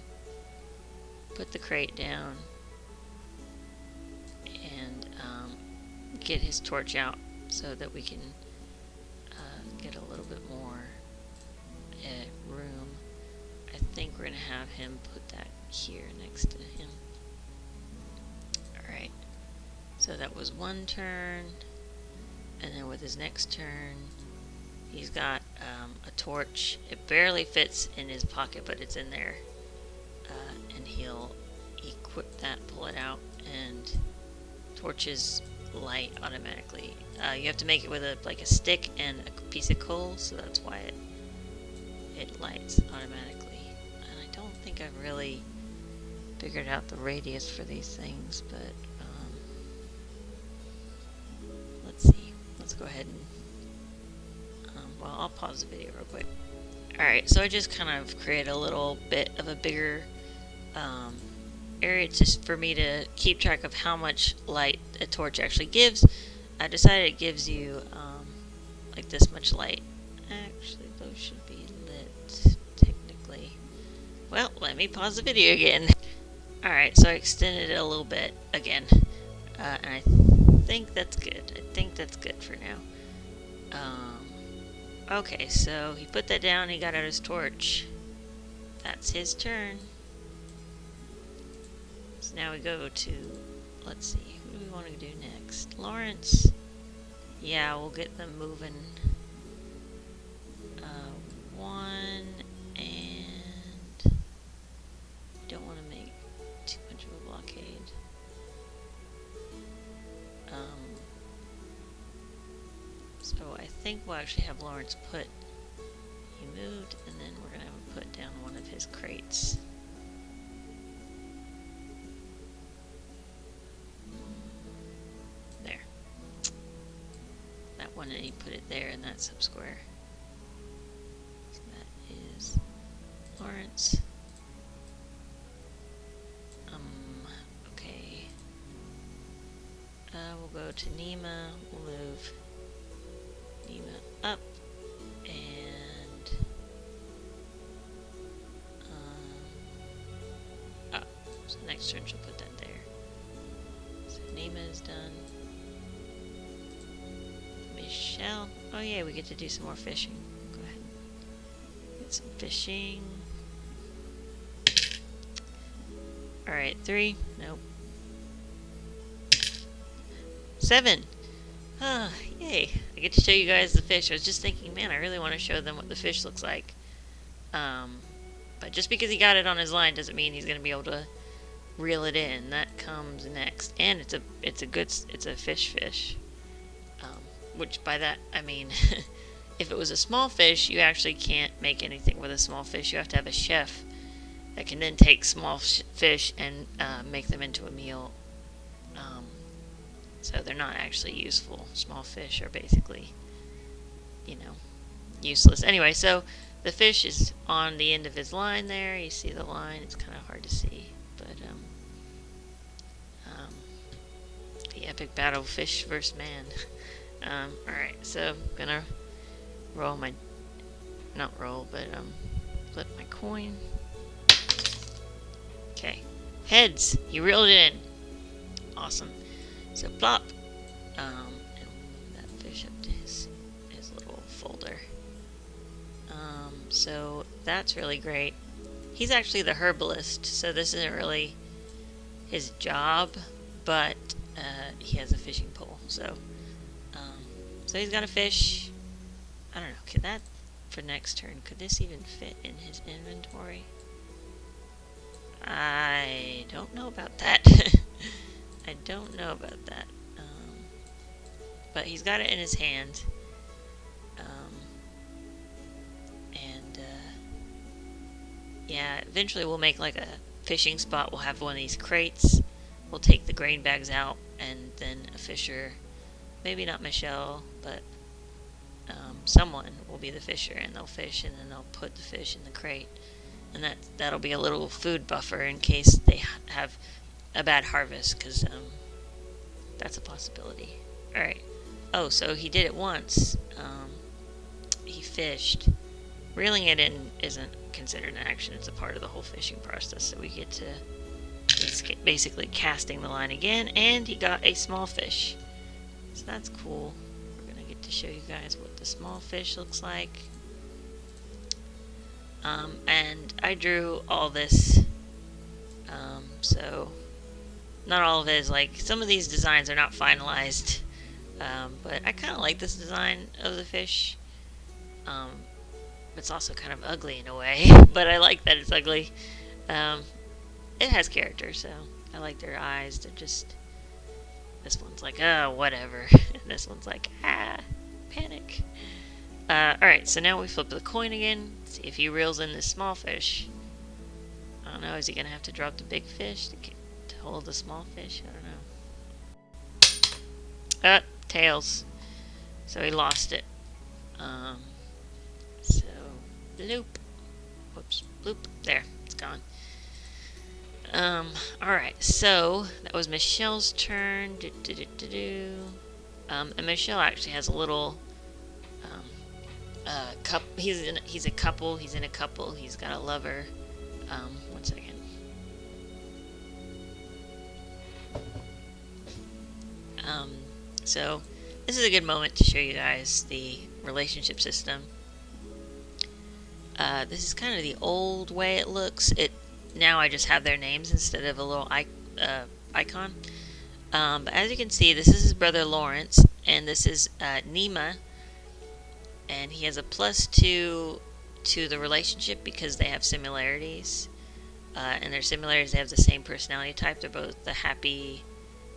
put the crate down, and get his torch out so that we can get a little bit more room. I think we're gonna have him put that here next to him. Alright, so that was one turn, and then with his next turn, he's got a torch. It barely fits in his pocket, but it's in there, and he'll equip that, pull it out, and torches light automatically. You have to make it with a stick and a piece of coal, so that's why it lights automatically. And I don't think I've really figured out the radius for these things, but let's see. Let's go ahead and well, I'll pause the video real quick. Alright, so I just kind of created a little bit of a bigger area just for me to keep track of how much light a torch actually gives. I decided it gives you like this much light. Actually, those should be lit technically. Well, let me pause the video again. Alright, so I extended it a little bit again, and I think that's good. I think that's good for now. Okay, so he put that down, he got out his torch. That's his turn. So now we go to, let's see, who do we want to do next? Lawrence. Yeah, we'll get them moving. One, and don't want to make too much of a blockade. So I think we'll actually have Lawrence put, he moved, and then we're going to have him put down one of his crates. There. That one, and he put it there in that subsquare. So that is Lawrence. Okay. We'll go to Nima, we'll move Nima up, and So next turn she'll put that there. So Nima is done. Michelle. Oh yeah, we get to do some more fishing. Go ahead. Get some fishing. Alright, 3. Nope. 7. Ah, yay. I get to show you guys the fish. I was just thinking, man, I really want to show them what the fish looks like. But just because he got it on his line doesn't mean he's going to be able to reel it in. That comes next. And it's a fish. Which by that, I mean, if it was a small fish, you actually can't make anything with a small fish. You have to have a chef that can then take small fish and make them into a meal. So they're not actually useful. Small fish are basically, useless. Anyway, so the fish is on the end of his line there. You see the line. It's kind of hard to see. But the epic battle, fish versus man. Alright, so I'm gonna roll my, not roll, but flip my coin. Okay, heads, you reeled it in. Awesome. So plop, and move that fish up to his little folder. So that's really great. He's actually the herbalist, so this isn't really his job, but he has a fishing pole, so he's got a fish. I don't know, could that, for next turn, could this even fit in his inventory? I don't know about that. I don't know about that. But he's got it in his hand. Yeah, eventually we'll make like a fishing spot. We'll have one of these crates. We'll take the grain bags out, and then a fisher, maybe not Michelle, but someone will be the fisher, and they'll fish, and then they'll put the fish in the crate. And that'll be a little food buffer in case they have a bad harvest, because that's a possibility. Alright. Oh, so he did it once. He fished. Reeling it in isn't considered an action. It's a part of the whole fishing process. So we get to... He's basically casting the line again, and he got a small fish. So that's cool. We're going to get to show you guys what the small fish looks like. And I drew all this. So not all of it is like... Some of these designs are not finalized. But I kind of like this design of the fish. It's also kind of ugly in a way, but I like that it's ugly. It has character, so I like their eyes. They're just... This one's like, oh, whatever. And this one's like, panic. Alright, so now we flip the coin again. See if he reels in this small fish. I don't know, is he going to have to drop the big fish to hold the small fish? I don't know. Tails. So he lost it. So, bloop. Whoops, bloop. There, it's gone. Alright, so that was Michelle's turn. And Michelle actually has a little he's a couple. He's in a couple. He's got a lover. One second. So this is a good moment to show you guys the relationship system. This is kind of the old way it looks. Now I just have their names instead of a little icon. But as you can see, this is his brother Lawrence, and this is Nima, and he has a +2 to the relationship because they have similarities. And their similarities, they have the same personality type. They're both the happy,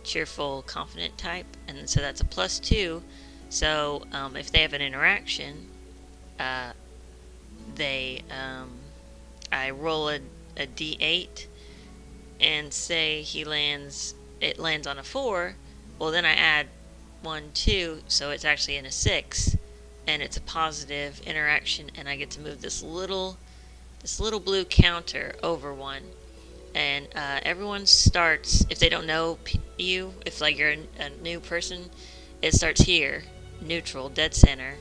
cheerful, confident type, and so that's a +2. So if they have an interaction, I roll a d8 and say it lands on a 4. Well, then I add 1, 2, so it's actually in a 6, and it's a positive interaction, and I get to move this little blue counter over 1. And everyone starts, if they don't know you, if like you're a new person, it starts here, neutral, dead center.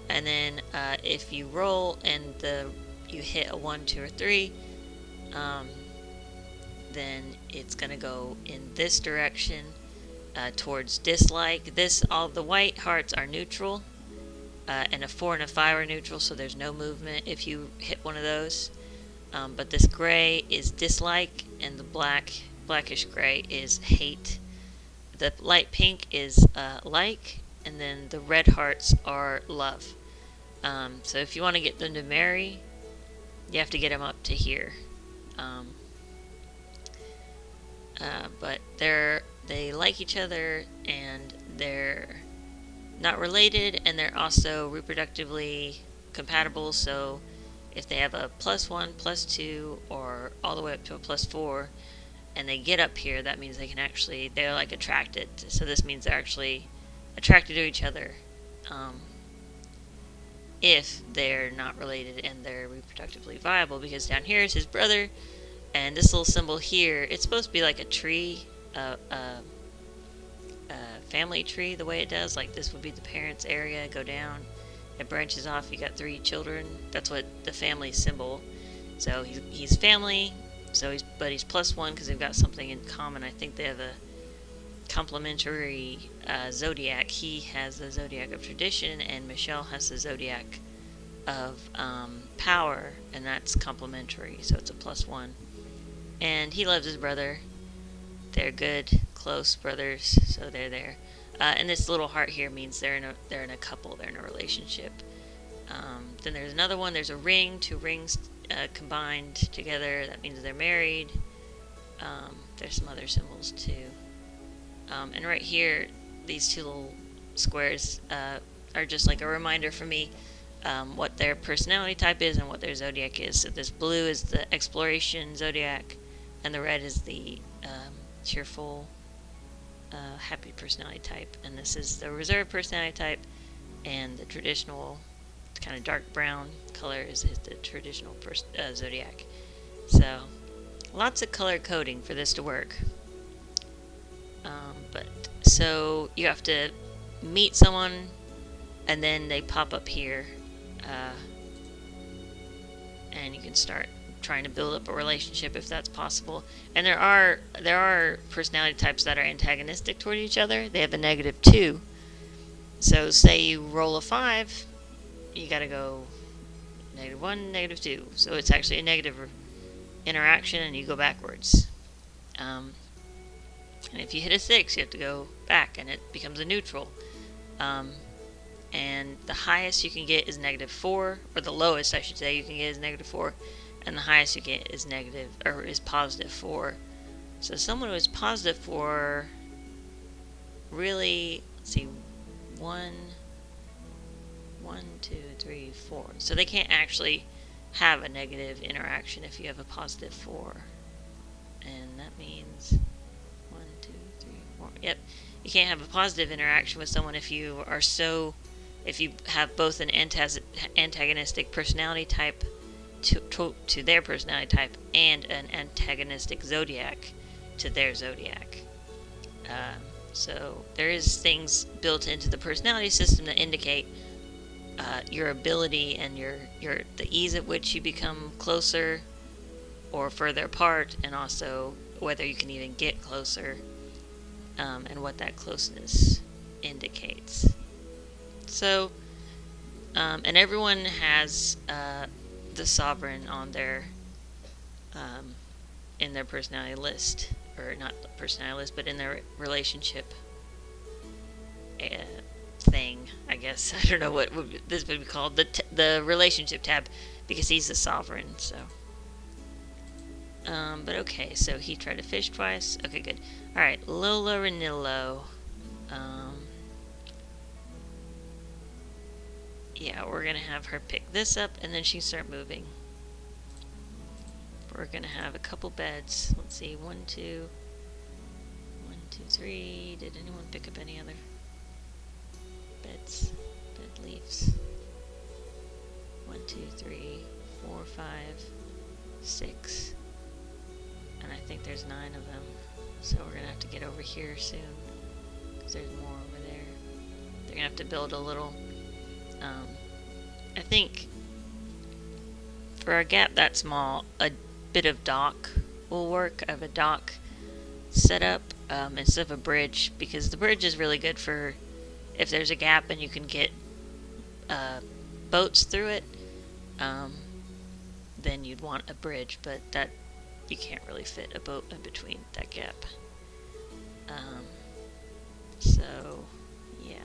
And then if you roll and you hit a 1, 2, or 3, then it's going to go in this direction towards dislike. All the white hearts are neutral, and a 4 and a 5 are neutral, so there's no movement if you hit one of those. But this gray is dislike, and the blackish gray is hate. The light pink is like, and then the red hearts are love. So if you want to get them to marry, you have to get them up to here. But they like each other, and they're not related, and they're also reproductively compatible. So if they have a +1, +2, or all the way up to a +4, and they get up here, that means they're like attracted. So this means they're actually attracted to each other, if they're not related and they're reproductively viable. Because down here is his brother, and this little symbol here, it's supposed to be like a tree, a family tree, the way it does. Like this would be the parents' area, go down, it branches off, you got 3 children. That's what the family symbol. So he's family, but he's +1 because they've got something in common. I think they have a complementary zodiac. He has the zodiac of tradition, and Michelle has the zodiac of power, and that's complementary, so it's a +1. And he loves his brother. They're good, close brothers, so they're there. And this little heart here means they're in a couple, they're in a relationship. Then there's another one. There's a ring, 2 rings combined together. That means they're married. There's some other symbols too. And right here, these 2 little squares are just like a reminder for me what their personality type is and what their zodiac is. So this blue is the exploration zodiac, and the red is the cheerful, happy personality type. And this is the reserved personality type, and the traditional kind of dark brown color is the traditional zodiac. So lots of color coding for this to work. So you have to meet someone, and then they pop up here, and you can start trying to build up a relationship if that's possible. And there are personality types that are antagonistic toward each other. They have a -2. So say you roll a 5, you gotta go -1, -2. So it's actually a negative interaction, and you go backwards. And if you hit a 6, you have to go back, and it becomes a neutral. And the highest you can get is -4, or the lowest, I should say, you can get is -4, and the highest you get is +4. So someone who is +4, really, let's see, 1, 2, 3, 4. So they can't actually have a negative interaction if you have a +4, and that means 1, 2, 3, 4. Yep, you can't have a positive interaction with someone if you have both an antagonistic personality type to their personality type, and an antagonistic zodiac to their zodiac. So there is things built into the personality system that indicate your ability and the ease at which you become closer or further apart, and also whether you can even get closer, and what that closeness indicates. So, and everyone has the sovereign on their in their personality list, or not personality list, but in their relationship thing, I guess. I don't know what this would be called, the relationship tab, because he's the sovereign. So, but okay, so he tried to fish twice. Okay, good. All right, Lola Ranillo. Yeah, we're gonna have her pick this up, and then she start moving. We're gonna have a couple beds. Let's see, 1, 2, 1, 2, 3. Did anyone pick up any other bed leaves? 1, 2, 3, 4, 5, 6, and I think there's 9 of them. So we're gonna have to get over here soon, because there's more over there. They're gonna have to build a little. I think for a gap that small, a bit of dock will work. I have a dock set up instead of a bridge, because the bridge is really good for if there's a gap and you can get boats through it. Then you'd want a bridge, but that you can't really fit a boat in between that gap. So yeah.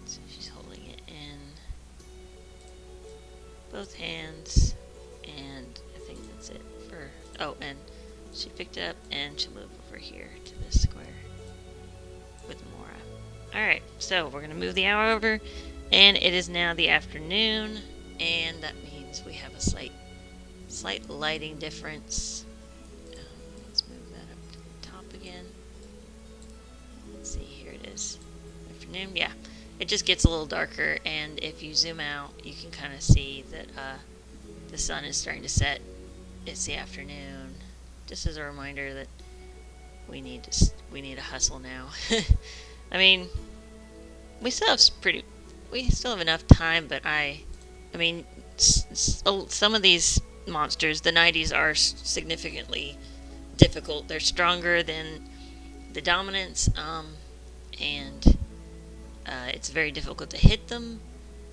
So she's holding it in both hands, and I think that's it for. Oh, and she picked it up and she'll move over here to this square with Mora. Alright, so we're going to move the hour over, and it is now the afternoon, and that means we have a slight lighting difference. Let's move that up to the top again. Let's see, here it is. Afternoon, yeah. It just gets a little darker, and if you zoom out, you can kind of see that the sun is starting to set. It's the afternoon. Just as a reminder that we need to hustle now. I mean, we still have enough time, but I mean, some of these monsters, the Nighties, are significantly difficult. They're stronger than the dominants, and it's very difficult to hit them,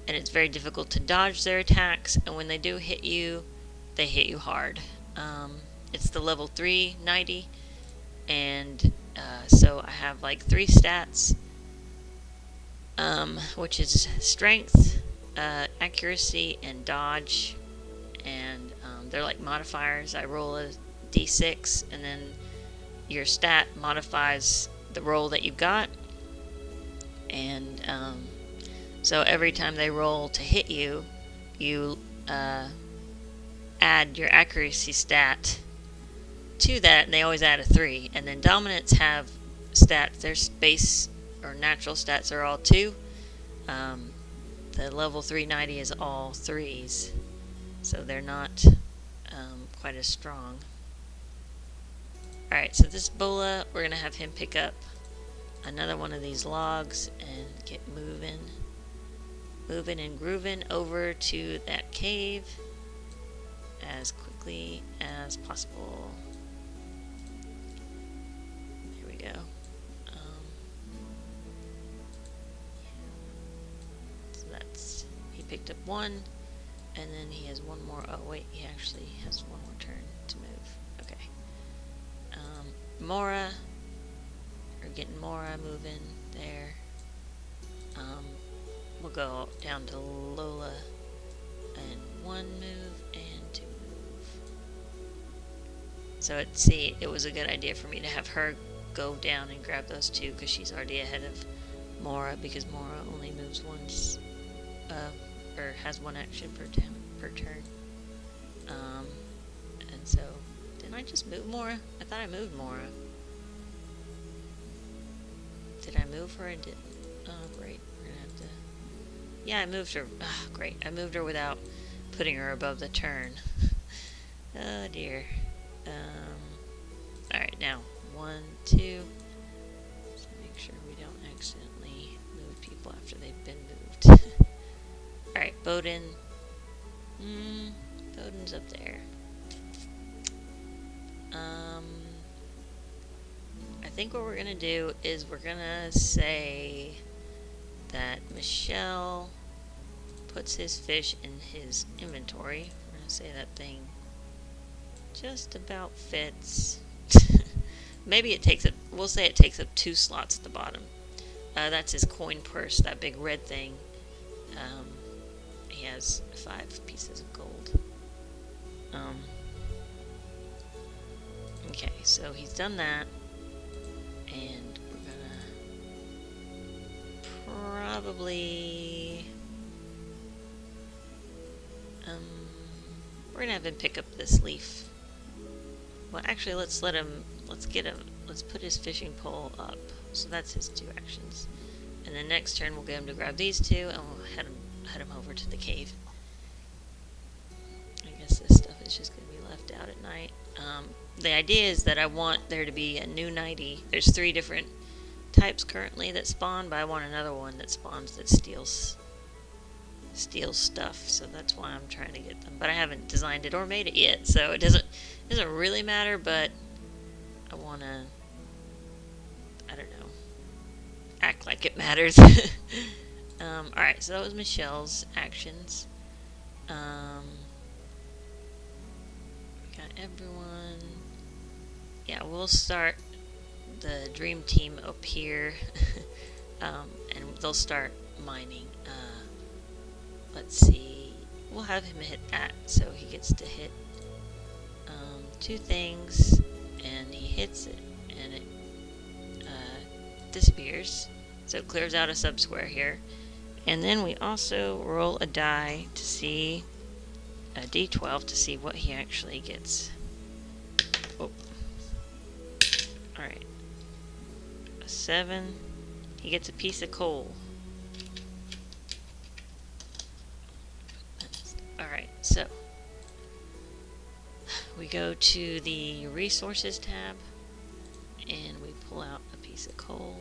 and it's very difficult to dodge their attacks, and when they do hit you, they hit you hard. It's the level 3 Nightie, and so I have like 3 stats, which is strength, accuracy, and dodge, and they're like modifiers. I roll a d6, and then your stat modifies the roll that you've got, and so every time they roll to hit you, you add your accuracy stat to that, and they always add a 3. And then dominants have stats, their base or natural stats are all 2. The level 3 Nightie is all 3s, so they're not quite as strong. Alright, so this Bola, we're going to have him pick up another one of these logs and get moving and grooving over to that cave as quickly as possible. Here we go. So that's, he picked up one, and then he has one more. Oh wait, he actually has one more turn to move. Okay. Mora, we're getting Mora moving there. We'll go down to Lola, and 1 move and 2 move. So it was a good idea for me to have her go down and grab those 2, because she's already ahead of Mora, because Mora only moves once, or has 1 action per turn. And so, didn't I just move Mora? I thought I moved Mora. Did I move her? I didn't. Oh, great. We're gonna have to. Yeah, I moved her. Oh, great. I moved her without putting her above the turn. Oh dear. Alright, now 1, 2. Just make sure we don't accidentally move people after they've been moved. Alright, Bowden. Bowden's up there. I think what we're gonna do is we're gonna say that Michelle puts his fish in his inventory. We're gonna say that thing just about fits. Maybe it takes up, we'll say it takes up 2 slots at the bottom. That's his coin purse, that big red thing. He has 5 pieces of gold. Okay, so he's done that. And we're gonna probably we're gonna have him pick up this leaf. Well, actually, let's get let's put his fishing pole up. So that's his 2 actions. And then next turn we'll get him to grab these 2 and we'll head him over to the cave. I guess this stuff is just going to be left out at night. The idea is that I want there to be a new Nightie. There's 3 different types currently that spawn, but I want another one that spawns that steals stuff, so that's why I'm trying to get them. But I haven't designed it or made it yet, so it doesn't really matter, but I want to, I don't know, act like it matters. Alright, so that was Michelle's actions. We got everyone. Yeah, we'll start the dream team up here. And they'll start mining. Let's see, we'll have him hit that, so he gets to hit 2 things, and he hits it, and it disappears, so it clears out a subsquare here. And then we also roll a die to see, a d12 to see what he actually gets. Oh. Alright. A 7, he gets a piece of coal. Alright, so we go to the resources tab and we pull out a piece of coal.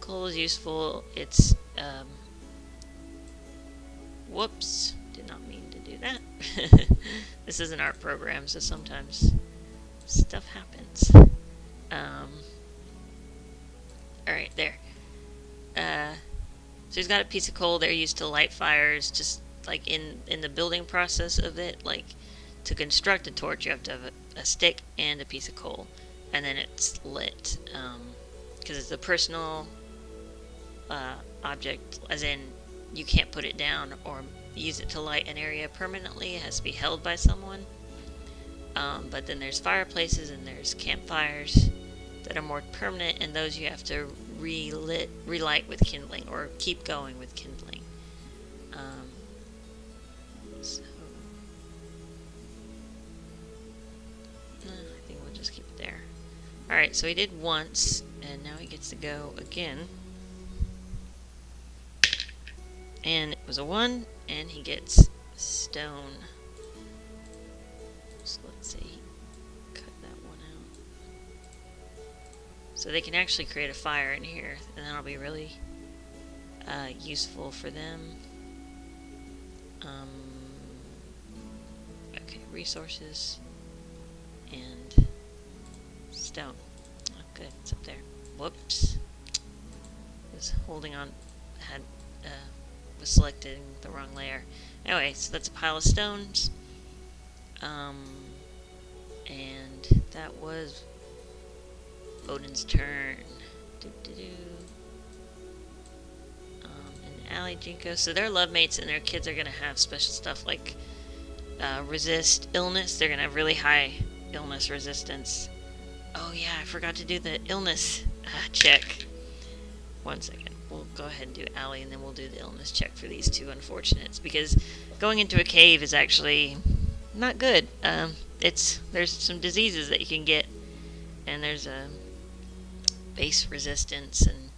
Coal is useful. It's whoops, did not mean to do that. This is an art program, so sometimes stuff happens. Alright, there. So he's got a piece of coal. They're used to light fires, just like in the building process of it. Like, to construct a torch, you have to have a stick and a piece of coal, and then it's lit. Because it's a personal object, as in you can't put it down or use it to light an area permanently. It has to be held by someone. But then there's fireplaces and there's campfires that are more permanent, and those you have to relight with kindling, or keep going with kindling. So I think we'll just keep it there. Alright, so he did once, and now he gets to go again. And it was a 1, and he gets stone. So let's see, cut that one out. So they can actually create a fire in here, and that'll be really useful for them. Okay, resources and stone. Oh, good, it's up there. Whoops. Was holding on, was selecting the wrong layer. Anyway, so that's a pile of stones. And that was Odin's turn. And Allie, Jinko, so they're love mates, and their kids are gonna have special stuff like resist illness. They're gonna have really high illness resistance. Oh yeah, I forgot to do the illness check. 1 second. We'll go ahead and do Allie, and then we'll do the illness check for these 2 unfortunates, because going into a cave is actually not good. There's some diseases that you can get, and there's a base resistance, and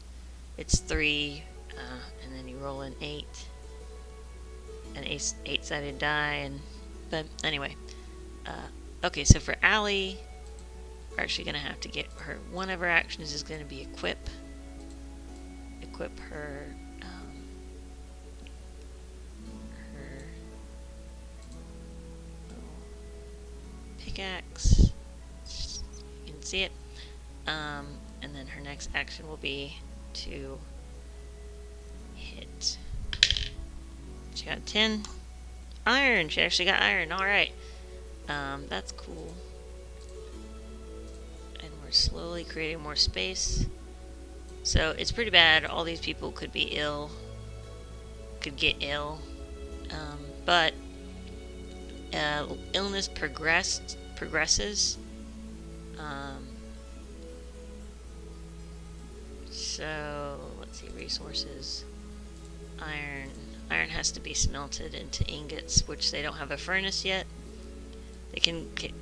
it's 3, and then you roll an 8, an 8-sided die, but anyway. Okay, so for Allie, we're actually gonna have to get her, one of her actions is gonna be equip her pickaxe. You can see it. And then her next action will be to hit. She got 10 iron. She actually got iron. Alright. That's cool. And we're slowly creating more space. So it's pretty bad. All these people could be ill. Could get ill. But illness progresses. So let's see, resources. Iron has to be smelted into ingots, which they don't have a furnace yet. They can again.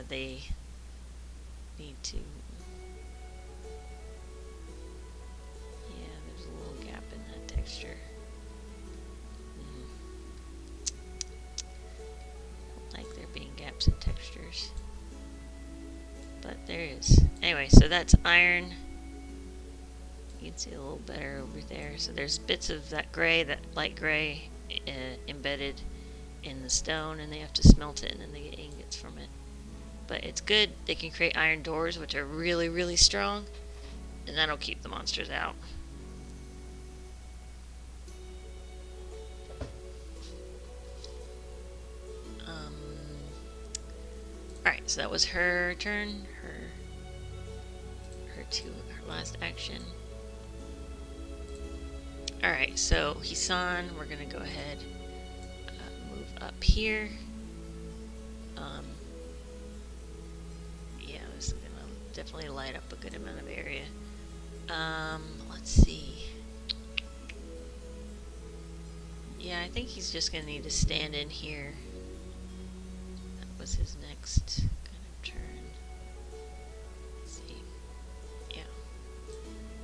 they need to... Yeah, there's a little gap in that texture. Like there being gaps in textures. But there is. Anyway, so that's iron. You can see a little better over there. So there's bits of that gray, that light gray, embedded in the stone, and they have to smelt it, and then they get ingots from it. But it's good. They can create iron doors, which are really, really strong, and that'll keep the monsters out. Alright, so that was her turn. Her last action. Alright, so Hisan, we're gonna go ahead, move up here. Yeah, this is gonna definitely light up a good amount of area. Let's see. Yeah, I think he's just gonna need to stand in here. That was his next kind of turn. Let's see. Yeah.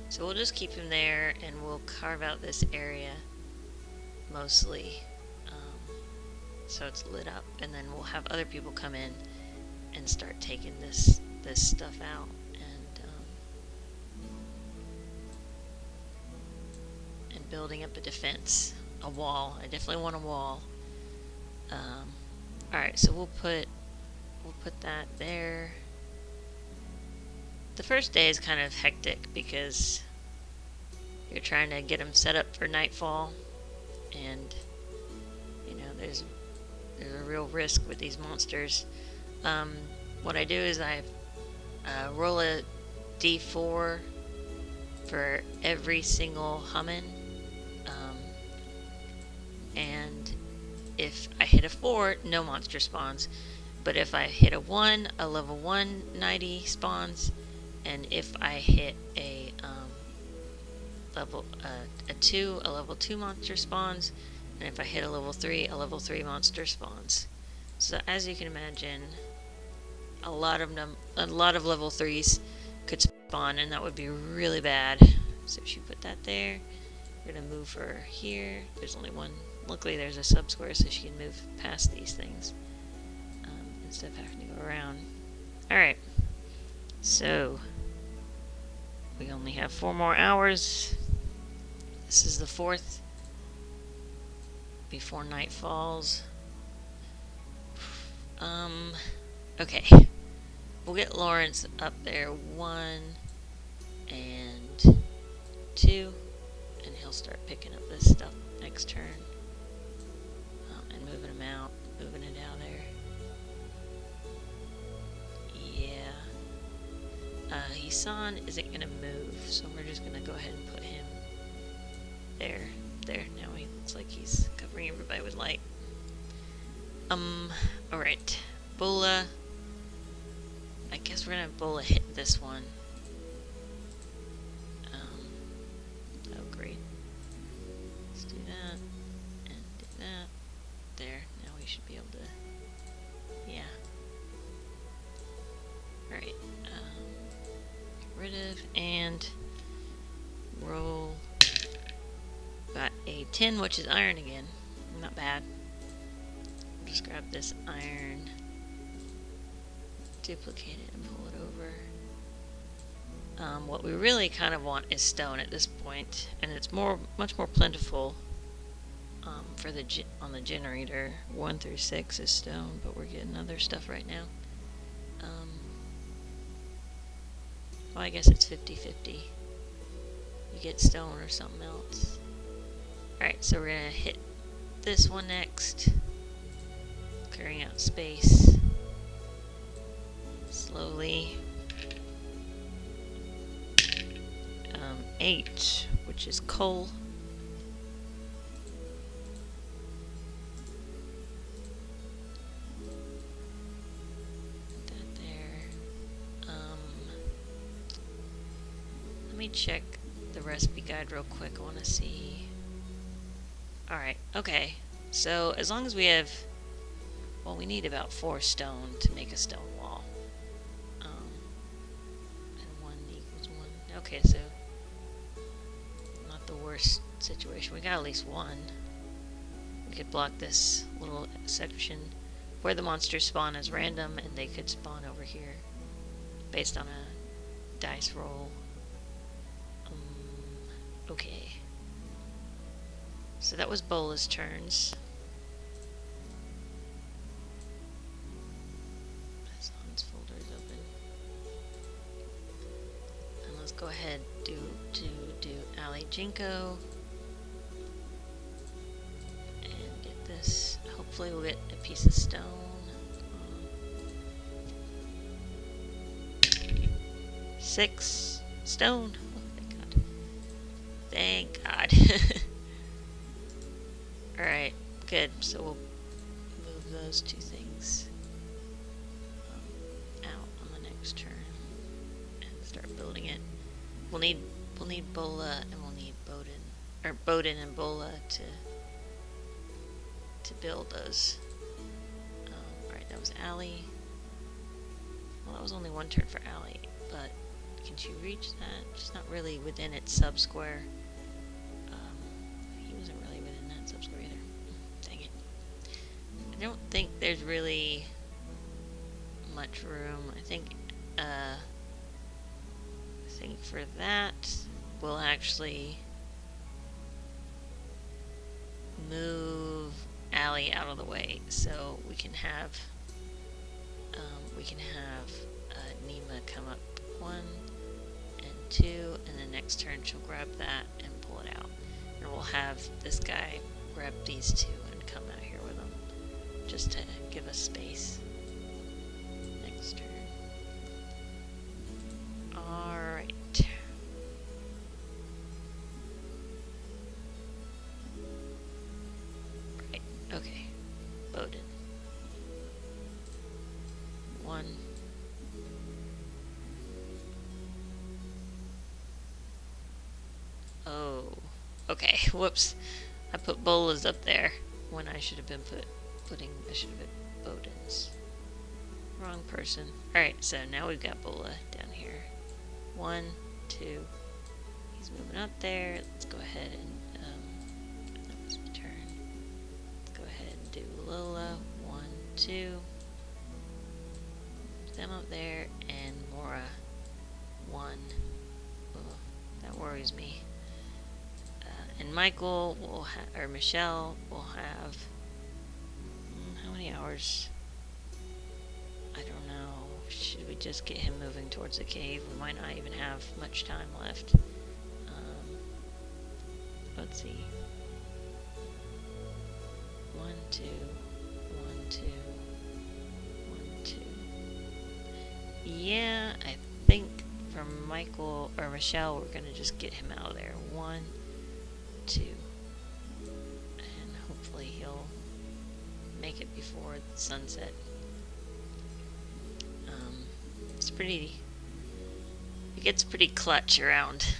So we'll just keep him there, and we'll carve out this area mostly, so it's lit up, and then we'll have other people come in and start taking this stuff out, and building up a defense, a wall. I definitely want a wall. All right, so we'll put that there. The first day is kind of hectic because you're trying to get them set up for nightfall, and you know there's a real risk with these monsters. What I do is I roll a d4 for every single hummin, and if I hit a 4, no monster spawns. But if I hit a 1, a level 1 Nightie spawns, and if I hit a 2, a level 2 monster spawns, and if I hit a level 3, a level 3 monster spawns. So as you can imagine, a lot of level 3s could spawn, and that would be really bad. So if you put that there, we're gonna move her here. There's only one. Luckily, there's a sub-square, so she can move past these things instead of having to go around. All right. So we only have 4 more hours. This is the 4th before night falls. Okay. We'll get Lawrence up there 1 and 2, and he'll start picking up this stuff next turn, and moving him out, moving it out there. Yeah. Hisan isn't gonna move, so we're just gonna go ahead and put him there. Now he looks like he's covering everybody with light. Alright. Bola. I guess we're gonna have Bola hit this one. Oh great. Let's do that, and do that. There, now we should be able to, yeah. Alright, get rid of, and roll. Got a 10, which is iron again. Not bad. Just grab this iron, duplicate it, and pull it over. What we really kind of want is stone at this point, and it's much more plentiful on the generator. 1 through 6 is stone, but we're getting other stuff right now. Well, I guess it's 50-50. You get stone or something else. Alright, so we're gonna hit this one next. Clearing out space slowly. 8, which is coal. Put that there. Let me check the recipe guide real quick. I want to see. Alright, okay. So as long as we have, well, we need about 4 stone to make a stone wall. Okay, so not the worst situation. We got at least one. We could block this little section where the monsters spawn as random, and they could spawn over here based on a dice roll. Okay. So that was Bola's turns. Hassan's folder is open. And let's go ahead do Ali Jinko. And get this. Hopefully we'll get a piece of stone. 6 stone. Oh, thank God. Thank God. Alright, good. So we'll move those 2 things out on the next turn and start building it. We'll need Bola and we'll need Bowden and Bola to build those. Alright, that was Ali. Well, that was only 1 turn for Ali, but can she reach that? She's not really within its sub-square. He wasn't really within that sub-square either. Dang it. I don't think there's really much room. I think for that, we'll actually move Ali out of the way so we can have Nima come up 1 and 2, and the next turn she'll grab that and pull it out, and we'll have this guy grab these 2 and come out here with them just to give us space. Next turn. Alright. Right, okay. Bowden. 1. Oh, okay. Whoops. I put Bola's up there when I should have been putting Bowden's. Wrong person. Alright, so now we've got Bola down here. 1, 2. He's moving up there. Let's go ahead and that was my turn. Let's go ahead and do Lola. 1, 2. Them up there, and Mora. 1. Oh, that worries me. And Michael will or Michelle will have how many hours? I don't know. Should we just get him moving towards the cave? We might not even have much time left. Let's see. 1, 2, 1, 2, 1, 2. Yeah, I think for Michael or Michelle, we're gonna just get him out of there. 1, 2, and hopefully he'll make it before the sunset. It gets pretty clutch around,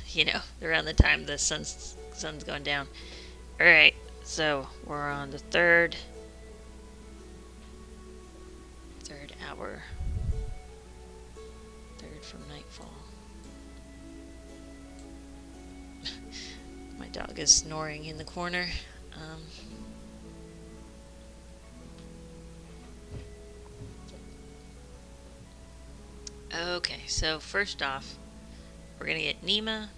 around the time the sun's going down. Alright, so we're on the third hour. 3rd from nightfall. My dog is snoring in the corner. Okay, so first off, we're gonna get Nima.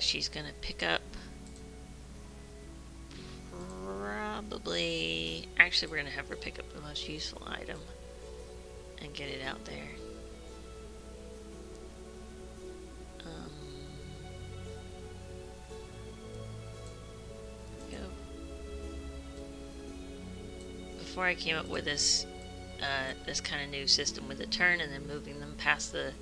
She's gonna pick up probably. Actually, we're gonna have her pick up the most useful item and get it out there. Before I came up with this kind of new system with the turn and then moving them past the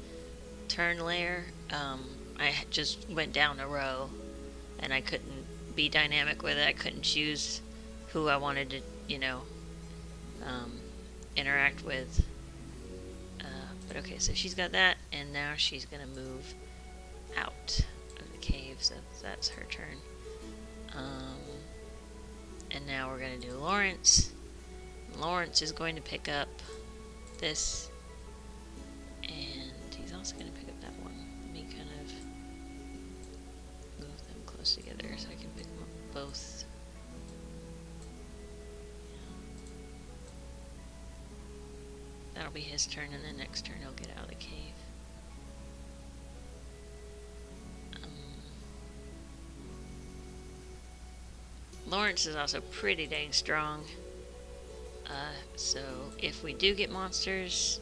turn layer, I just went down a row and I couldn't be dynamic with it. I couldn't choose who I wanted to, interact with. But okay, so she's got that, and now she's gonna move out of the cave, so that's her turn. And now we're gonna do Lawrence. Lawrence is going to pick up this, and he's also going to pick up that one. Let me kind of close together so I can pick them up both. That'll be his turn, and then next turn he'll get out of the cave. Lawrence is also pretty dang strong. So if we do get monsters,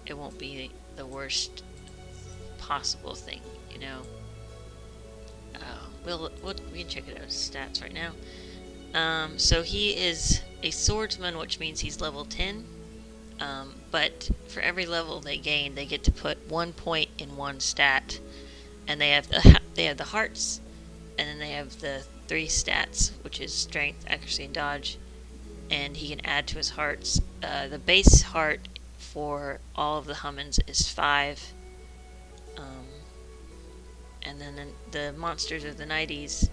it won't be the worst possible thing, you know. We can check it out, stats right now. So he is a swordsman, which means he's level 10. But for every level they gain, they get to put 1 point in one stat, and they have the hearts, and then they have the 3 stats, which is strength, accuracy, and dodge. And he can add to his hearts. The base heart for all of the Hummins is 5. And then the monsters of the Nighties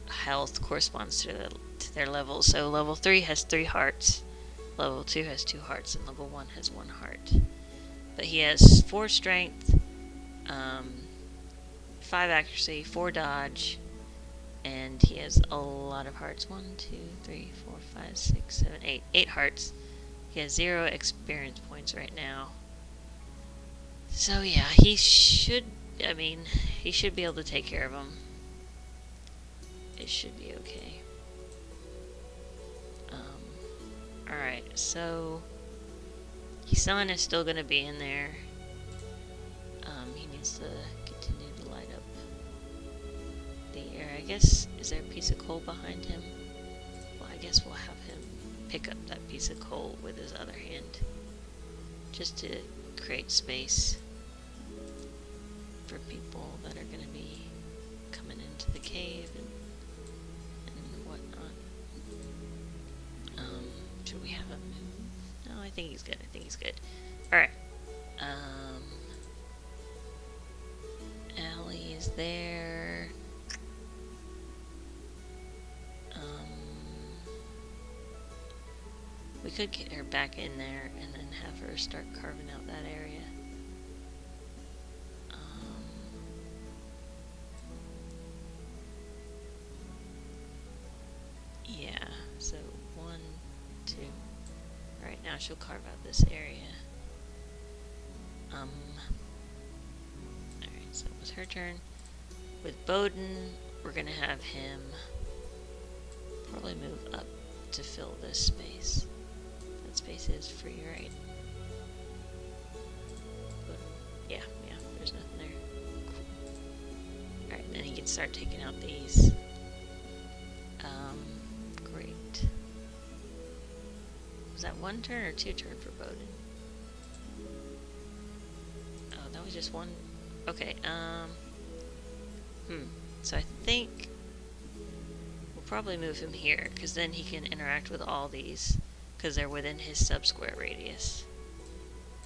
health corresponds to their level. So level 3 has 3 hearts, level 2 has 2 hearts, and level 1 has 1 heart. But he has 4 strength, 5 accuracy, 4 dodge, and he has a lot of hearts. 1, 2, 3, 4, 5, 6, 7, 8. 8 hearts. He has 0 experience points right now. So yeah, he should be able to take care of them. It should be okay. Alright, so Hisan is still going to be in there. He needs to continue to light up the air. I guess, is there a piece of coal behind him? Well, I guess we'll have him pick up that piece of coal with his other hand, just to create space for people that are going to be coming into the cave and whatnot. Should we have him move? No, I think he's good. Alright. Allie is there. We could get her back in there and then have her start carving out that area. Yeah, so 1, 2. Alright, now she'll carve out this area. Alright, so it was her turn. With Bowden, we're gonna have him probably move up to fill this space. That space is free, right? Bowden. Yeah, there's nothing there. Cool. Alright, then he can start taking out these. Great. Was that 1 turn or 2 turn for Bowden? Oh, that was just 1. Okay, so I think we'll probably move him here, because then he can interact with all these, because they're within his sub-square radius.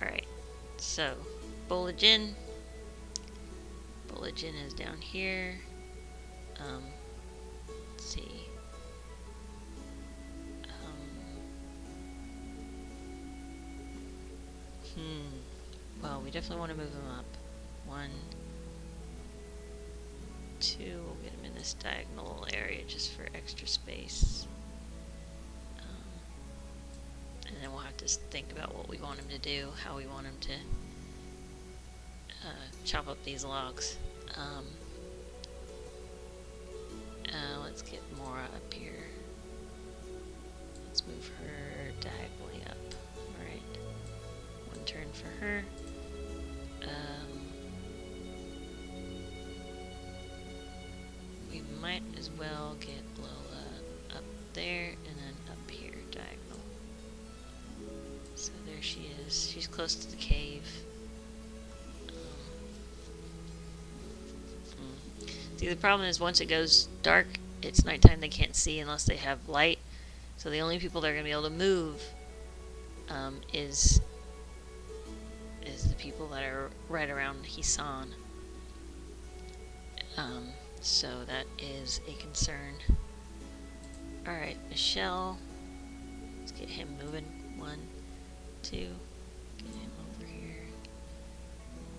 Alright, so Bolajin is down here. Let's see. Well, we definitely want to move him up. 1, 2, we'll get him in this diagonal area just for extra space. And then we'll have to think about what we want him to do, how we want him to chop up these logs. Let's get Mora up here. Let's move her diagonally up. Alright. 1 turn for her. We might as well get Lola up there and then up here, diagonal. So there she is. She's close to the cave. See, the problem is once it goes dark, it's nighttime, they can't see unless they have light. So the only people that are going to be able to move is the people that are right around Hisan. So that is a concern. Alright, Michelle. Let's get him moving. 1, 2. Get him over here.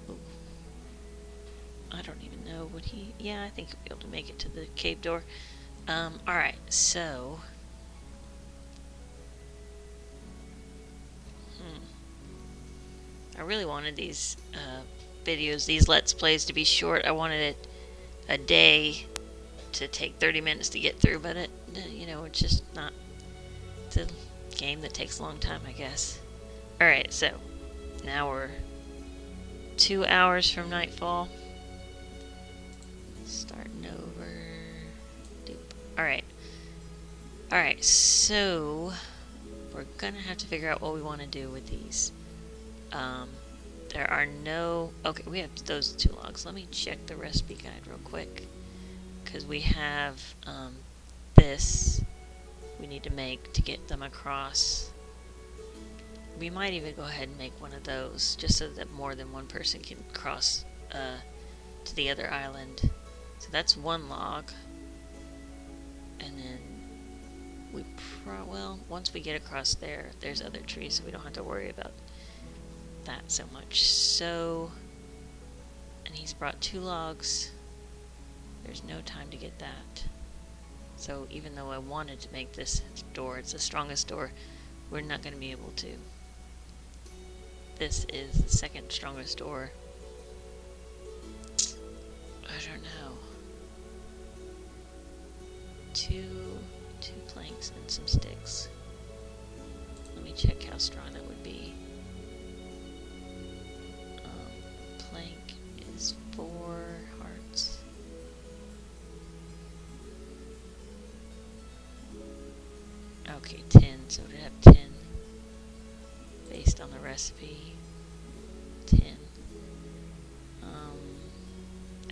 Ooh. I don't even know, would he? Yeah, I think he'll be able to make it to the cave door. Alright, so... I really wanted these videos, these Let's Plays to be short. I wanted it a day to take 30 minutes to get through, but it's just not... It's a game that takes a long time, I guess. Alright, so now we're 2 hours from nightfall. Starting over. Alright. Alright, so we're gonna have to figure out what we want to do with these. There are no... Okay, we have those 2 logs. Let me check the recipe guide real quick. Because we have this we need to make to get them across. We might even go ahead and make one of those, just so that more than one person can cross to the other island. So that's 1 log. And then we well, once we get across there's other trees, so we don't have to worry about that so much. So, and he's brought 2 logs. There's no time to get that. So even though I wanted to make this door, it's the strongest door, we're not going to be able to. This is the 2nd strongest door. I don't know. 2 planks and some sticks. Let me check how strong that would be. Plank is 4 hearts. Okay, 10, so we'd have 10 based on the recipe. 10.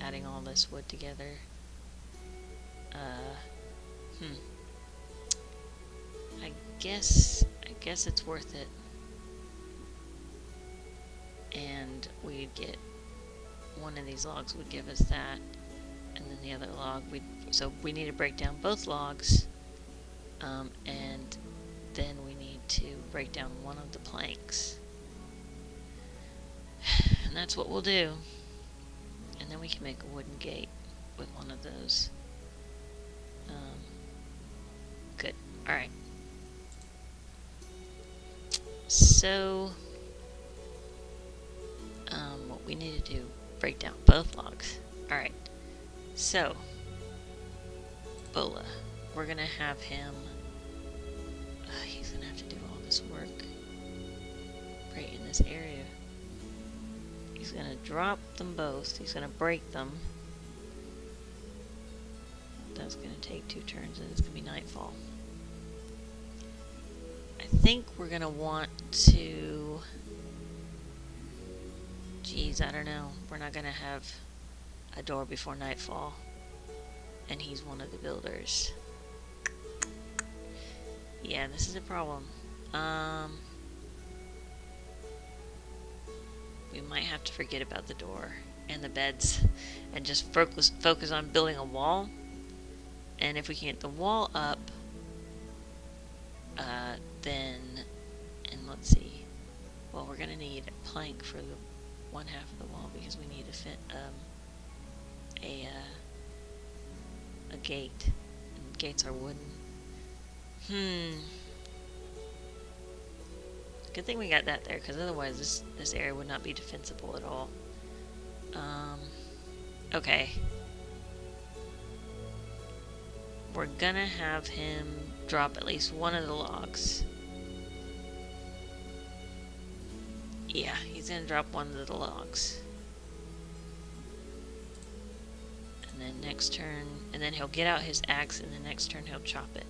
Adding all this wood together. I guess it's worth it. And we'd get one of these logs would give us that, and then the other log so we need to break down both logs, and then we need to break down one of the planks, and that's what we'll do. And then we can make a wooden gate with one of those. Good. Alright. So, what we need to do, break down both logs. Alright. So, Bola. We're gonna have him... he's gonna have to do all this work right in this area. He's gonna drop them both. He's gonna break them. That's gonna take 2 turns, and it's gonna be nightfall. I think we're gonna want to... Geez, I don't know. We're not gonna have a door before nightfall. And he's one of the builders. Yeah, this is a problem. We might have to forget about the door and the beds and just focus on building a wall. And if we can get the wall up, then, and let's see, well, we're gonna need a plank for the 1/2 of the wall because we need to fit a gate, and gates are wooden. Good thing we got that there, because otherwise this area would not be defensible at all. Okay. We're gonna have him drop at least one of the logs. Yeah, he's gonna drop one of the logs. And then next turn, and then he'll get out his axe, and the next turn he'll chop it.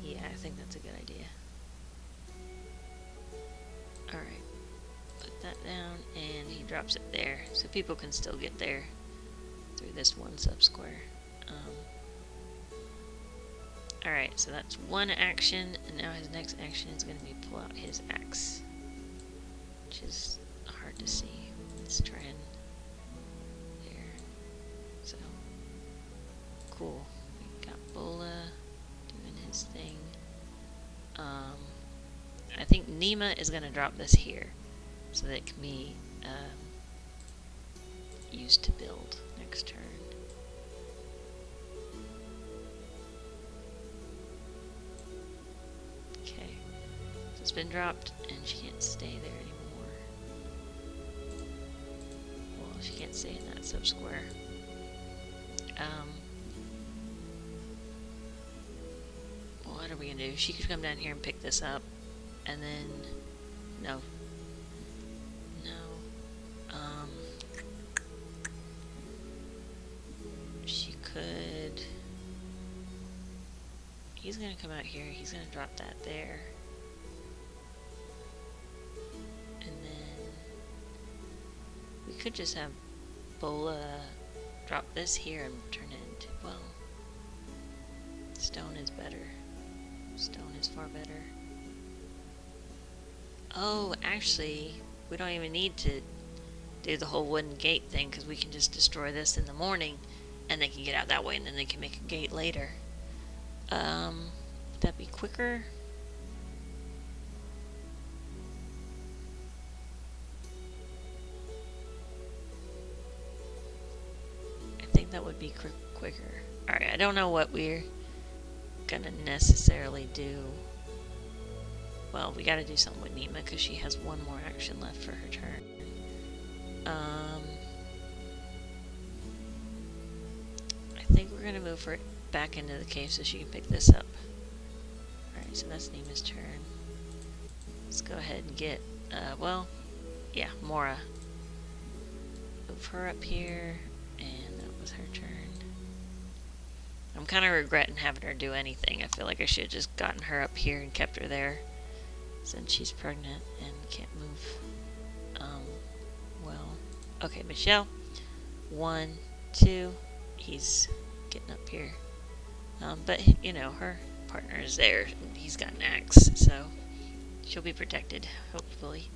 Yeah, I think that's a good idea. Alright. Put that down, and he drops it there, so people can still get there through this one sub-square. Alright, so that's one action, and now his next action is going to be pull out his axe, which is hard to see. Let's try and there. So cool. We got Bola doing his thing. I think Nima is going to drop this here so that it can be used to build next turn. Okay, so it's been dropped and she can't stay there anymore. Well, she can't stay in that sub-square. What are we gonna do? She could come down here and pick this up, and then no. She could. He's gonna come out here. He's gonna drop that there, and then we could just have Bola drop this here and turn it into, well, stone is better. Stone is far better. Oh, actually, we don't even need to do the whole wooden gate thing because we can just destroy this in the morning and they can get out that way and then they can make a gate later. Would that be quicker? I think that would be quicker. Alright, I don't know what we're gonna necessarily do. Well, we gotta do something with Nima because she has one more action left for her turn. I think we're gonna move her back into the cave so she can pick this up. Alright, so that's Nima's turn. Let's go ahead and get, well, yeah, Mora. Move her up here, and that was her turn. I'm kind of regretting having her do anything. I feel like I should have just gotten her up here and kept her there since she's pregnant and can't move. Well, okay, Michelle. 1, 2. He's getting up here. But, you know, her partner is there and he's got an axe, so she'll be protected, hopefully.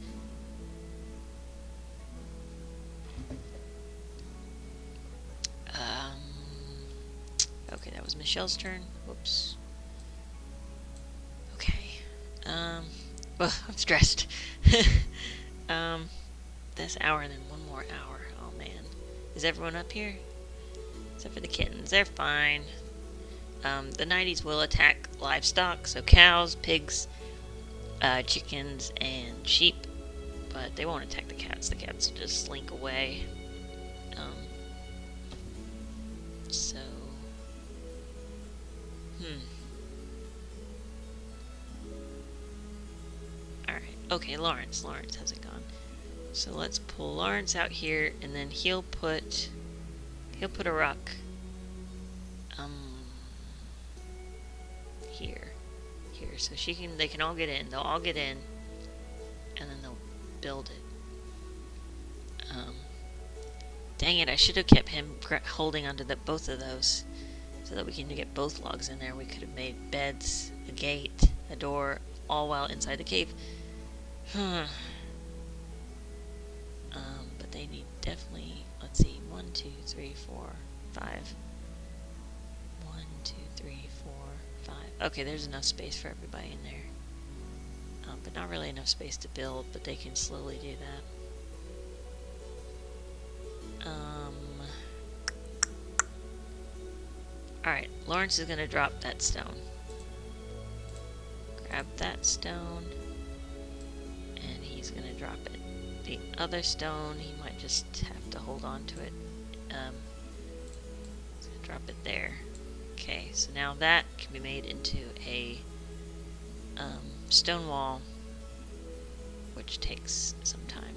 Okay, that was Michelle's turn. Whoops. Okay. Well, I'm stressed. This hour and then one more hour. Oh man. Is everyone up here? Except for the kittens. They're fine. The Nighties will attack livestock, so cows, pigs, chickens, and sheep. But they won't attack the cats. The cats will just slink away. So... Alright. Okay, Lawrence. Lawrence hasn't gone. So let's pull Lawrence out here, and then he'll put a rock here. So they can all get in. They'll all get in, and then they'll build it. Dang it, I should have kept him holding onto both of those so that we can get both logs in there. We could have made beds, a gate, a door, all while inside the cave. But they need definitely, let's see, 1, 2, 3, 4, 5. 1, 2, 3, 4, 5. Okay, there's enough space for everybody in there. But not really enough space to build, but they can slowly do that. Alright, Lawrence is going to drop that stone. Grab that stone, and he's going to drop it. The other stone, he might just have to hold on to it. He's going to drop it there. Okay, so now that can be made into a stone wall, which takes some time.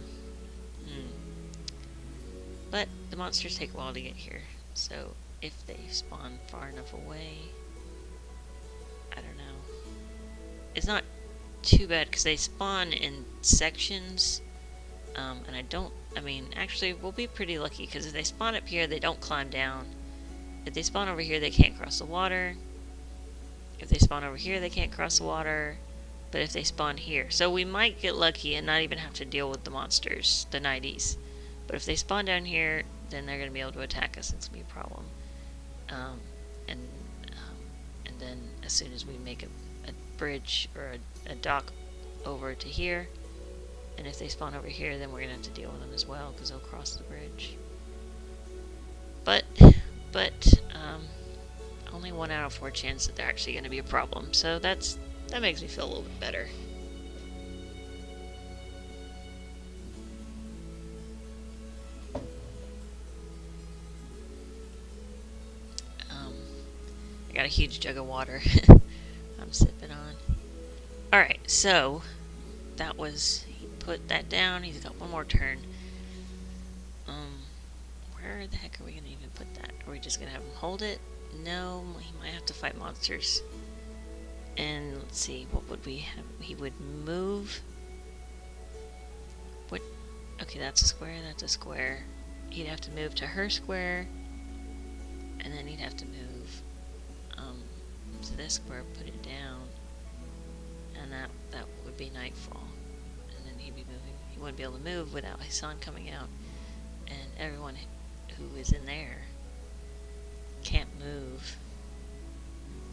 But the monsters take a while to get here, so if they spawn far enough away, I don't know. It's not too bad because they spawn in sections, and actually we'll be pretty lucky because if they spawn up here, they don't climb down. If they spawn over here, they can't cross the water. If they spawn over here, they can't cross the water. But if they spawn here, so we might get lucky and not even have to deal with the monsters, the Nighties. But if they spawn down here, then they're going to be able to attack us. It's going to be a problem. And then as soon as we make a bridge or a dock over to here. And if they spawn over here, then we're going to have to deal with them as well, because they'll cross the bridge. But, only 1 out of 4 chance that they're actually going to be a problem. So that makes me feel a little bit better. I got a huge jug of water I'm sipping on. Alright, so that was, he put that down. He's got one more turn. Where the heck are we going to even put that? Are we just going to have him hold it? No, he might have to fight monsters. And let's see, what would we have? He would move. What? Okay, that's a square, that's a square. He'd have to move to her square. And then he'd have to move to this square, put it down. And that would be nightfall. And then he'd be moving. He wouldn't be able to move without his sun coming out. And everyone who is in there can't move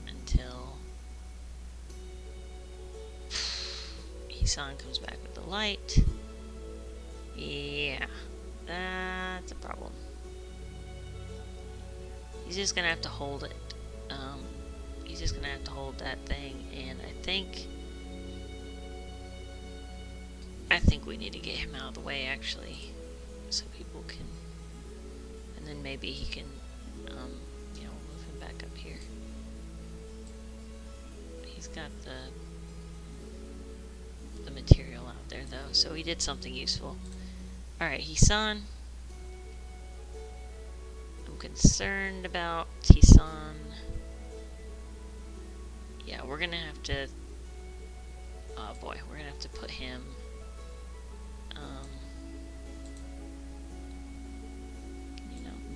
until Isan comes back with the light. Yeah, that's a problem. He's just gonna have to hold it. He's just gonna have to hold that thing, and I think we need to get him out of the way, actually, so people can, and then maybe he can, move him back up here. He's got the material out there, though, so he did something useful. Alright, Hisan. I'm concerned about Hisan. Yeah, we're gonna have to, oh boy, we're gonna have to put him,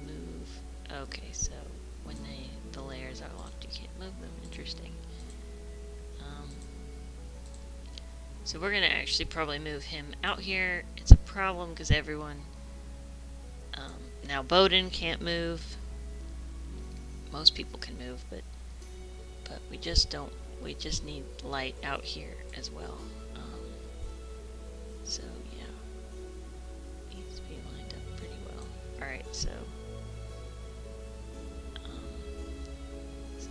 move. Okay, so when the layers are locked, you can't move them. Interesting. So we're gonna actually probably move him out here. It's a problem because everyone, now Bowden can't move. Most people can move, but we just don't. We just need light out here as well. So yeah, needs to be lined up pretty well. All right, so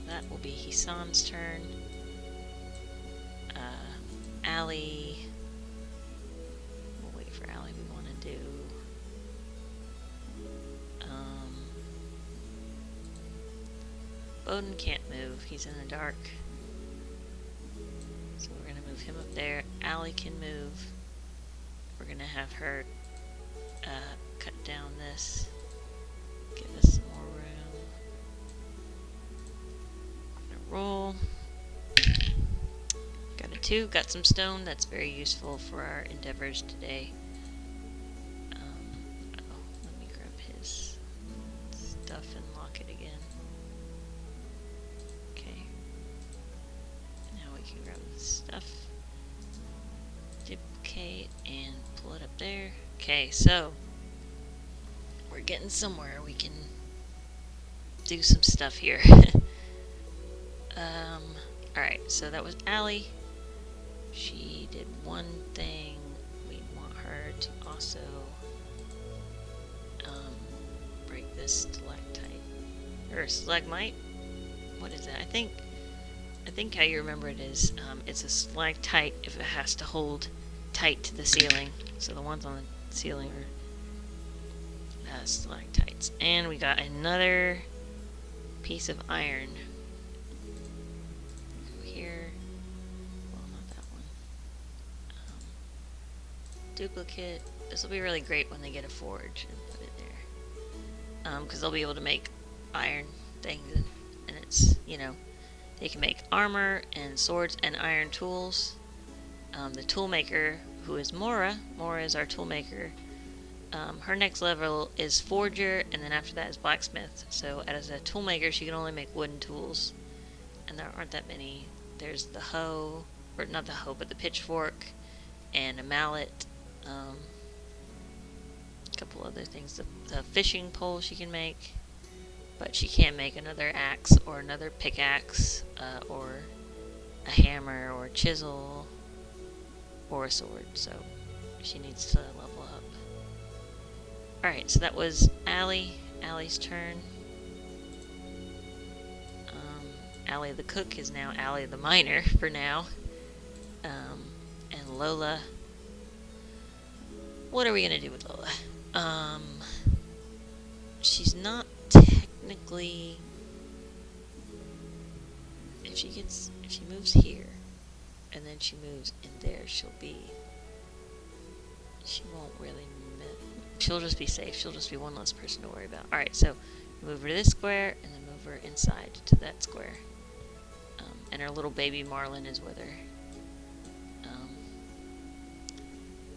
that will be Hisan's turn. Allie. We'll wait for Allie. We want to do. Bowden can't move. He's in the dark. So we're going to move him up there. Allie can move. We're going to have her cut down this. Give us some more room. We're going to roll. Got a 2. Got some stone. That's very useful for our endeavors today. Let me grab his stuff and lock it again. Grab this stuff, duplicate, and pull it up there. Okay, so we're getting somewhere. We can do some stuff here. Alright, so that was Allie. She did one thing. We want her to also break this stalactite. Or stalagmite? What is that? I think how you remember it is, it's a stalactite if it has to hold tight to the ceiling. So the ones on the ceiling are stalactites. And we got another piece of iron. Go here. Well, not that one. Duplicate. This will be really great when they get a forge and put it there. Because they'll be able to make iron things, and it's, they can make armor and swords and iron tools. The toolmaker, who is Mora is our toolmaker. Her next level is forger, and then after that is blacksmith. So as a toolmaker, she can only make wooden tools, and there aren't that many. There's the hoe, or not the hoe, but the pitchfork, and a mallet. A couple other things. The fishing pole she can make. But she can't make another axe or another pickaxe or a hammer or a chisel. or a sword, so she needs to level up. Alright, so that was Allie's turn. Allie the cook is now Allie the miner for now. And Lola. What are we gonna do with Lola? She's not technically. If she moves here, and then she moves in there, she won't really. She'll just be safe. She'll just be one less person to worry about. Alright, so move her to this square, and then move her inside to that square. And her little baby Marlin is with her.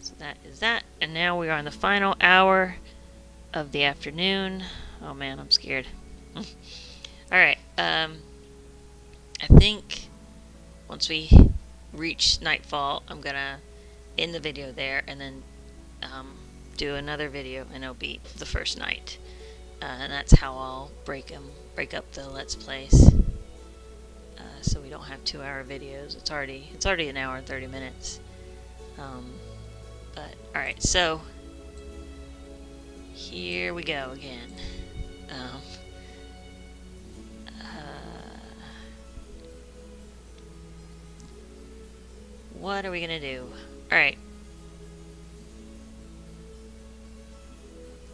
So that is that. And now we are in the final hour of the afternoon. Oh man, I'm scared. Alright, I think once we reach nightfall, I'm gonna end the video there and then do another video, and it'll be the first night. And that's how I'll break up the Let's Plays. So we don't have 2-hour videos. It's already an hour and 30 minutes. But alright, so here we go again. What are we gonna do? Alright.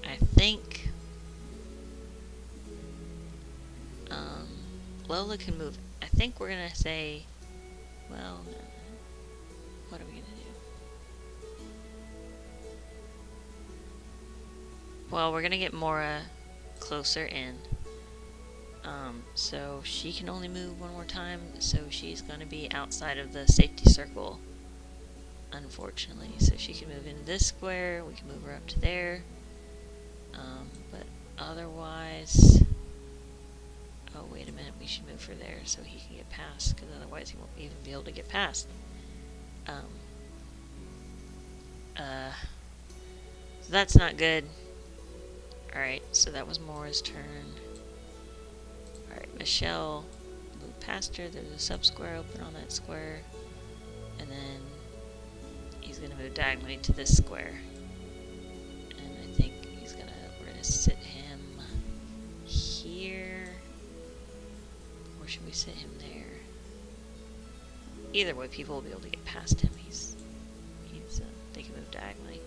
I think Lola can move. I think we're gonna say, well, no. What are we gonna do? Well, we're gonna get Mora closer in. So she can only move one more time, so she's gonna be outside of the safety circle, unfortunately. So she can move in this square, we can move her up to there. But otherwise, oh wait a minute, we should move her there so he can get past, because otherwise he won't even be able to get past. So that's not good. Alright, so that was Mora's turn. Alright, Michelle, move past her. There's a sub-square open on that square. And then he's going to move diagonally to this square. And I think we're going to sit him here. Or should we sit him there? Either way, people will be able to get past him. They can move diagonally.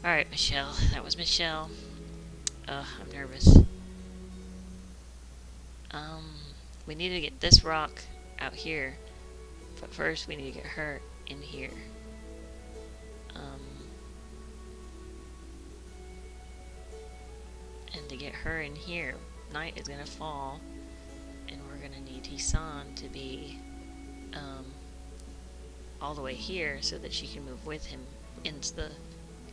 Alright, Michelle. That was Michelle. I'm nervous. We need to get this rock out here. But first, we need to get her in here. And to get her in here, night is going to fall. And we're going to need Hisan to be all the way here so that she can move with him into the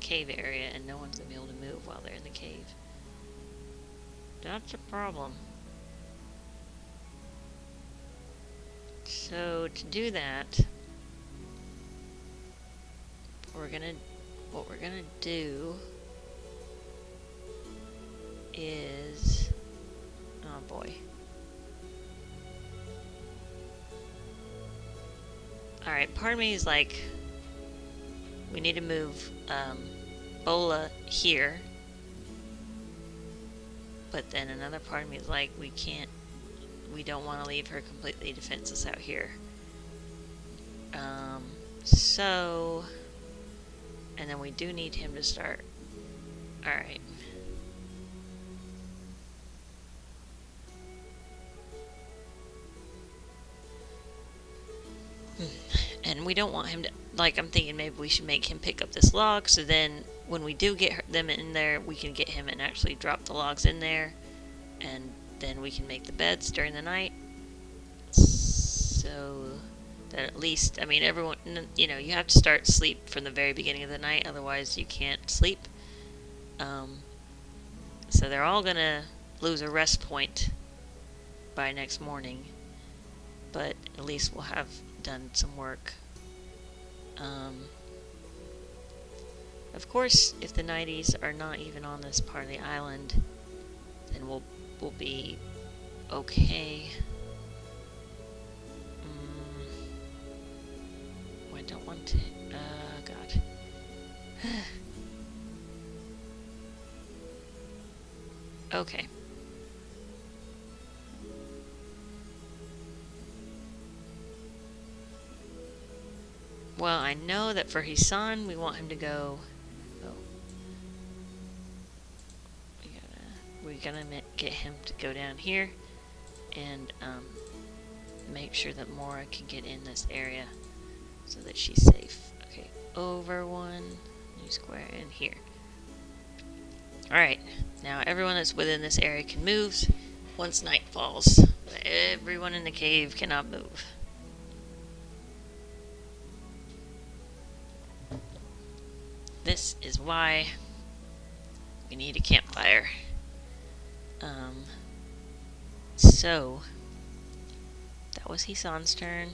cave area, and no one's going to be able to move while they're in the cave. That's a problem. So to do that, what we're gonna do is, oh boy. Alright, part of me is like, we need to move Ola here. But then another part of me is like, we don't want to leave her completely defenseless out here. So, and then we do need him to start. Alright. And we don't want him to, like, I'm thinking maybe we should make him pick up this log, so then when we do get them in there, we can get him and actually drop the logs in there, and then we can make the beds during the night, so that at least, I mean, everyone, you know, you have to start sleep from the very beginning of the night, otherwise you can't sleep. So they're all gonna lose a rest point by next morning, but at least we'll have done some work. Of course, if the Nighties are not even on this part of the island, then we'll be okay. I don't want and God. Okay. Well, I know that for his son, we want him to go. Oh, we gotta get him to go down here, and make sure that Mora can get in this area so that she's safe. Okay, over one, new square, and here. Alright, now everyone that's within this area can move once night falls. But everyone in the cave cannot move. This is why we need a campfire. So that was Hisan's turn.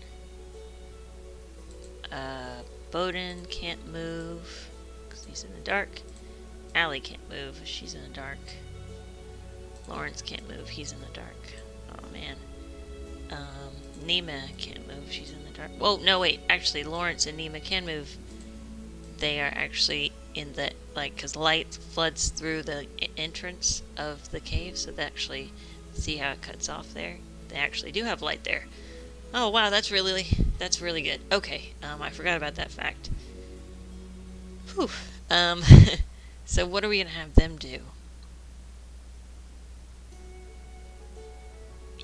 Bowden can't move because he's in the dark. Allie can't move, she's in the dark. Lawrence can't move, he's in the dark. Oh man. Nima can't move, she's in the dark. Whoa, no wait, actually Lawrence and Nima can move. They are actually in the, because light floods through the entrance of the cave, so they actually, see how it cuts off there? They actually do have light there. Oh wow, that's really good. Okay, I forgot about that fact. Whew. So what are we gonna have them do?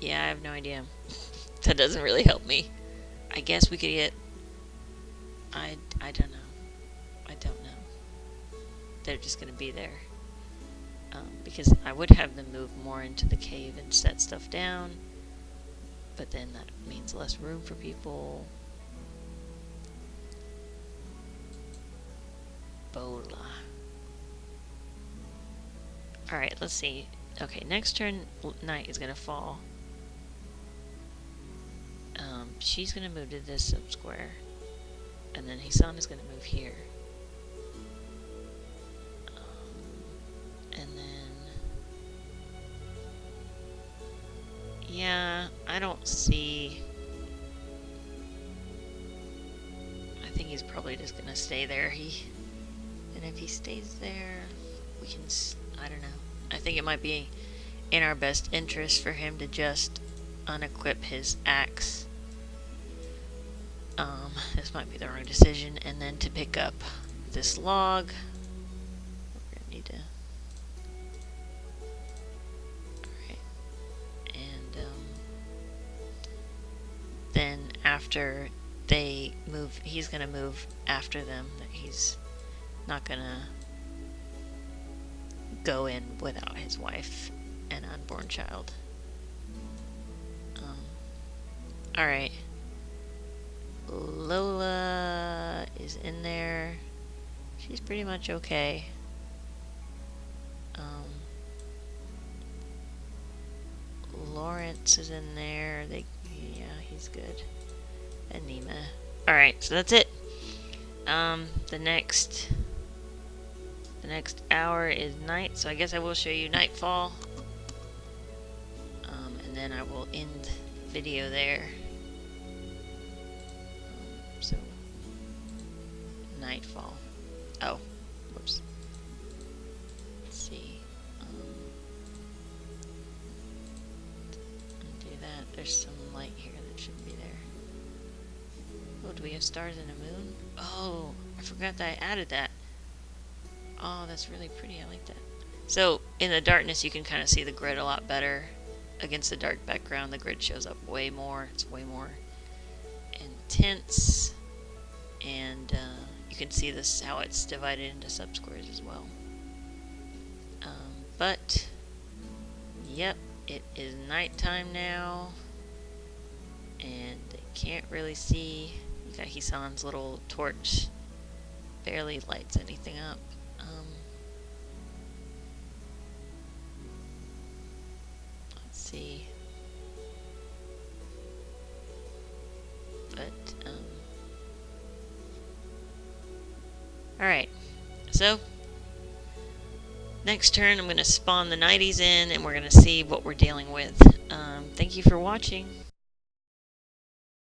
Yeah, I have no idea. That doesn't really help me. I guess we could get... I don't know. I don't know. They're just gonna be there. Because I would have them move more into the cave and set stuff down. But then that means less room for people. Bola. Alright, let's see. Okay, next turn, night is gonna fall. She's gonna move to this sub-square. And then Hisan is gonna move here. And then... yeah, I don't see... I think he's probably just gonna stay there. And if he stays there, we can... I don't know. I think it might be in our best interest for him to just unequip his axe. This might be the wrong decision. And then to pick up this log. We're gonna need to... alright. And then after they move, he's gonna move after them. He's not gonna go in without his wife and unborn child. Alright. Lola is in there. She's pretty much okay. Lawrence is in there. Yeah, he's good. And Nima. Alright, so that's it. The next hour is night, so I guess I will show you nightfall. And then I will end the video there. So, nightfall. Oh, whoops. Let's see. Undo that. There's some light here that shouldn't be there. Oh, do we have stars and a moon? Oh, I forgot that I added that. Oh, that's really pretty. I like that. So, in the darkness, you can kind of see the grid a lot better. Against the dark background, the grid shows up way more. It's way more intense. And you can see this, how it's divided into subsquares as well. But, yep, it is nighttime now. And I can't really see. You got Hisan's little torch. Barely lights anything up. Let's see. But, alright. So, next turn I'm going to spawn the Nighties in and we're going to see what we're dealing with. Thank you for watching.